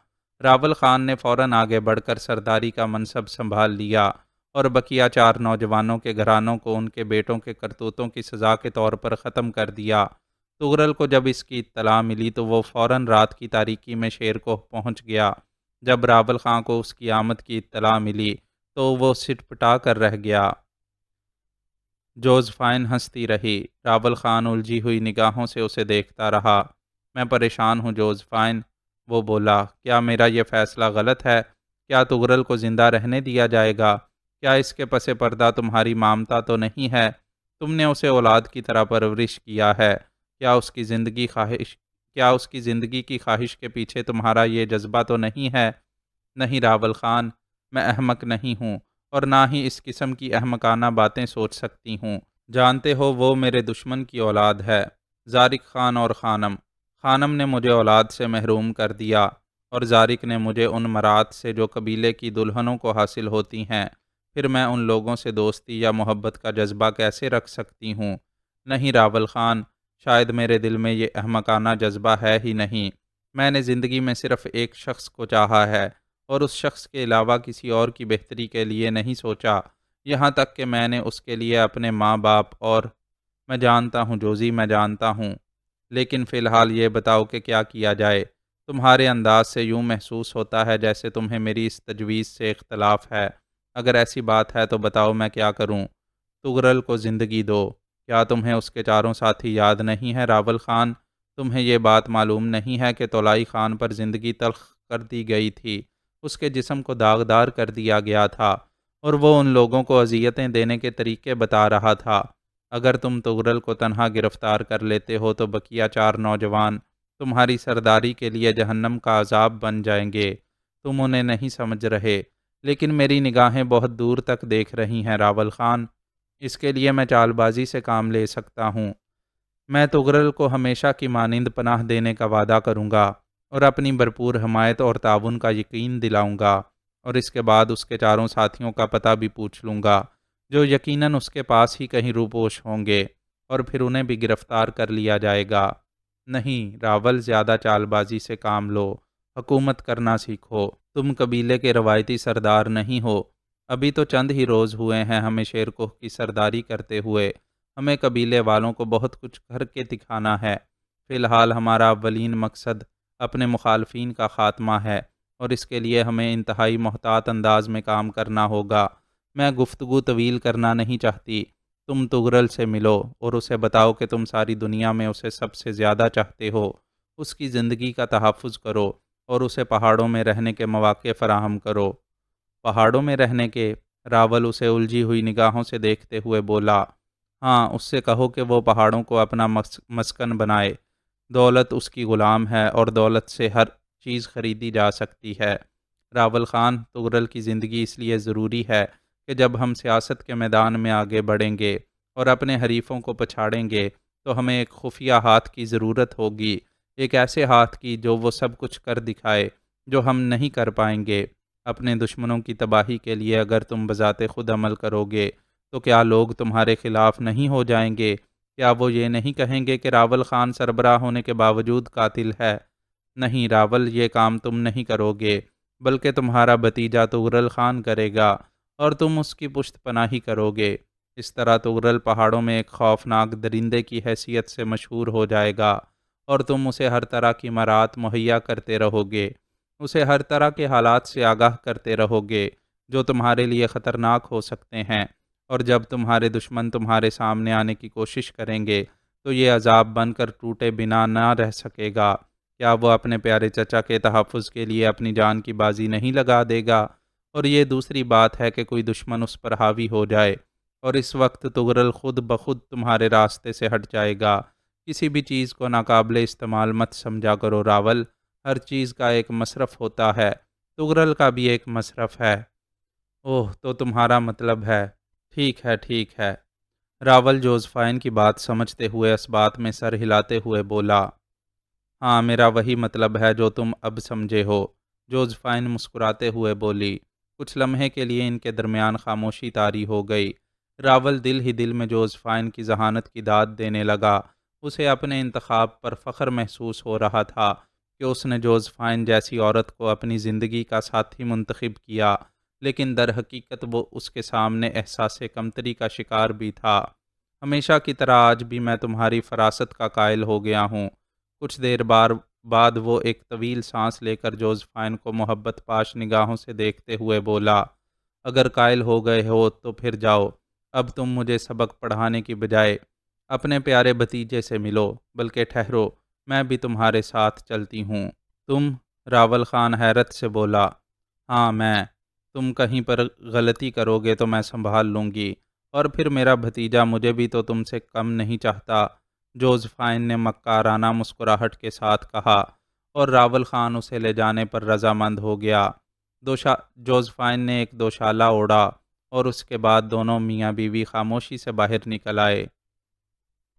راول خان نے فوراً آگے بڑھ کر سرداری کا منصب سنبھال لیا اور بقیہ 4 نوجوانوں کے گھرانوں کو ان کے بیٹوں کے کرتوتوں کی سزا کے طور پر ختم کر دیا۔ تغرل کو جب اس کی اطلاع ملی تو وہ فوراً رات کی تاریکی میں شیر کوہ پہنچ گیا۔ جب راول خان کو اس کی آمد کی اطلاع ملی تو وہ سٹپٹا کر رہ گیا۔ جوزفائن ہنستی رہی۔ راول خان الجھی ہوئی نگاہوں سے اسے دیکھتا رہا۔ میں پریشان ہوں جوزفائن، وہ بولا، کیا میرا یہ فیصلہ غلط ہے؟ کیا تغرل کو زندہ رہنے دیا جائے گا؟ کیا اس کے پس پردہ تمہاری مامتا تو نہیں ہے؟ تم نے اسے اولاد کی طرح پرورش کیا ہے۔ کیا اس کی زندگی کی خواہش کے پیچھے تمہارا یہ جذبہ تو نہیں ہے؟ نہیں راول خان، میں احمق نہیں ہوں اور نہ ہی اس قسم کی احمقانہ باتیں سوچ سکتی ہوں۔ جانتے ہو وہ میرے دشمن کی اولاد ہے، زارق خان اور خانم۔ خانم نے مجھے اولاد سے محروم کر دیا اور زارق نے مجھے ان مرات سے جو قبیلے کی دلہنوں کو حاصل ہوتی ہیں۔ پھر میں ان لوگوں سے دوستی یا محبت کا جذبہ کیسے رکھ سکتی ہوں؟ نہیں راول خان، شاید میرے دل میں یہ احمقانہ جذبہ ہے ہی نہیں۔ میں نے زندگی میں صرف ایک شخص کو چاہا ہے اور اس شخص کے علاوہ کسی اور کی بہتری کے لیے نہیں سوچا، یہاں تک کہ میں نے اس کے لیے اپنے ماں باپ اور… میں جانتا ہوں جوزی، میں جانتا ہوں، لیکن فی الحال یہ بتاؤ کہ کیا کیا جائے؟ تمہارے انداز سے یوں محسوس ہوتا ہے جیسے تمہیں میری اس تجویز سے اختلاف ہے۔ اگر ایسی بات ہے تو بتاؤ میں کیا کروں؟ تغرل کو زندگی دو۔ کیا تمہیں اس کے 4 ساتھی یاد نہیں ہیں راول خان؟ تمہیں یہ بات معلوم نہیں ہے کہ تولائی خان پر زندگی تلخ کر دی گئی تھی، اس کے جسم کو داغدار کر دیا گیا تھا اور وہ ان لوگوں کو اذیتیں دینے کے طریقے بتا رہا تھا۔ اگر تم تغرل کو تنہا گرفتار کر لیتے ہو تو بقیہ 4 نوجوان تمہاری سرداری کے لیے جہنم کا عذاب بن جائیں گے۔ تم انہیں نہیں سمجھ رہے، لیکن میری نگاہیں بہت دور تک دیکھ رہی ہیں راول خان۔ اس کے لیے میں چال بازی سے کام لے سکتا ہوں۔ میں تغرل کو ہمیشہ کی مانند پناہ دینے کا وعدہ کروں گا اور اپنی بھرپور حمایت اور تعاون کا یقین دلاؤں گا، اور اس کے بعد اس کے 4 ساتھیوں کا پتہ بھی پوچھ لوں گا جو یقیناً اس کے پاس ہی کہیں روپوش ہوں گے، اور پھر انہیں بھی گرفتار کر لیا جائے گا۔ نہیں راول، زیادہ چال بازی سے کام لو، حکومت کرنا سیکھو۔ تم قبیلے کے روایتی سردار نہیں ہو۔ ابھی تو چند ہی روز ہوئے ہیں ہمیں شیر کوہ کی سرداری کرتے ہوئے۔ ہمیں قبیلے والوں کو بہت کچھ کر کے دکھانا ہے۔ فی الحال ہمارا اولین مقصد اپنے مخالفین کا خاتمہ ہے اور اس کے لیے ہمیں انتہائی محتاط انداز میں کام کرنا ہوگا۔ میں گفتگو طویل کرنا نہیں چاہتی۔ تم تغرل سے ملو اور اسے بتاؤ کہ تم ساری دنیا میں اسے سب سے زیادہ چاہتے ہو۔ اس کی زندگی کا تحفظ کرو اور اسے پہاڑوں میں رہنے کے مواقع فراہم کرو۔ پہاڑوں میں رہنے کے؟ راول اسے الجھی ہوئی نگاہوں سے دیکھتے ہوئے بولا، ہاں، اس سے کہو کہ وہ پہاڑوں کو اپنا مسکن بنائے۔ دولت اس کی غلام ہے اور دولت سے ہر چیز خریدی جا سکتی ہے۔ راول خان، تغرل کی زندگی اس لیے ضروری ہے کہ جب ہم سیاست کے میدان میں آگے بڑھیں گے اور اپنے حریفوں کو پچھاڑیں گے تو ہمیں ایک خفیہ ہاتھ کی ضرورت ہوگی، ایک ایسے ہاتھ کی جو وہ سب کچھ کر دکھائے جو ہم نہیں کر پائیں گے۔ اپنے دشمنوں کی تباہی کے لیے اگر تم بذات خود عمل کرو گے تو کیا لوگ تمہارے خلاف نہیں ہو جائیں گے؟ کیا وہ یہ نہیں کہیں گے کہ راول خان سربراہ ہونے کے باوجود قاتل ہے؟ نہیں راول، یہ کام تم نہیں کرو گے، بلکہ تمہارا بھتیجا تغرل خان کرے گا اور تم اس کی پشت پناہی کرو گے۔ اس طرح تغرل پہاڑوں میں ایک خوفناک درندے کی حیثیت سے مشہور ہو جائے گا اور تم اسے ہر طرح کی مرات مہیا کرتے رہو گے، اسے ہر طرح کے حالات سے آگاہ کرتے رہو گے جو تمہارے لیے خطرناک ہو سکتے ہیں، اور جب تمہارے دشمن تمہارے سامنے آنے کی کوشش کریں گے تو یہ عذاب بن کر ٹوٹے بنا نہ رہ سکے گا۔ کیا وہ اپنے پیارے چچا کے تحفظ کے لیے اپنی جان کی بازی نہیں لگا دے گا؟ اور یہ دوسری بات ہے کہ کوئی دشمن اس پر حاوی ہو جائے اور اس وقت تغرل خود بخود تمہارے راستے سے ہٹ جائے گا۔ کسی بھی چیز کو ناقابل استعمال مت سمجھا کرو راول، ہر چیز کا ایک مصرف ہوتا ہے، تغرل کا بھی ایک مصرف ہے۔ اوہ، تو تمہارا مطلب ہے۔ ٹھیک ہے ٹھیک ہے، راول جوزفائن کی بات سمجھتے ہوئے اس بات میں سر ہلاتے ہوئے بولا۔ ہاں، میرا وہی مطلب ہے جو تم اب سمجھے ہو، جوزفائن مسکراتے ہوئے بولی۔ کچھ لمحے کے لیے ان کے درمیان خاموشی طاری ہو گئی۔ راول دل ہی دل میں جوزفائن کی ذہانت کی داد دینے لگا۔ اسے اپنے انتخاب پر فخر محسوس ہو رہا تھا کہ اس نے جوزفائن جیسی عورت کو اپنی زندگی کا ساتھی منتخب کیا، لیکن در حقیقت وہ اس کے سامنے احساس کمتری کا شکار بھی تھا۔ ہمیشہ کی طرح آج بھی میں تمہاری فراست کا قائل ہو گیا ہوں۔ کچھ دیر بعد وہ ایک طویل سانس لے کر جوزفائن کو محبت پاش نگاہوں سے دیکھتے ہوئے بولا، اگر قائل ہو گئے ہو تو پھر جاؤ، اب تم مجھے سبق پڑھانے کی بجائے اپنے پیارے بھتیجے سے ملو، بلکہ ٹھہرو، میں بھی تمہارے ساتھ چلتی ہوں۔ تم؟ راول خان حیرت سے بولا۔ ہاں میں، تم کہیں پر غلطی کرو گے تو میں سنبھال لوں گی، اور پھر میرا بھتیجا مجھے بھی تو تم سے کم نہیں چاہتا، جوزفائن نے مکارانہ مسکراہٹ کے ساتھ کہا، اور راول خان اسے لے جانے پر رضامند ہو گیا۔ جوزفائن نے ایک دوشالہ اوڑھا اور اس کے بعد دونوں میاں بیوی خاموشی سے باہر نکل آئے۔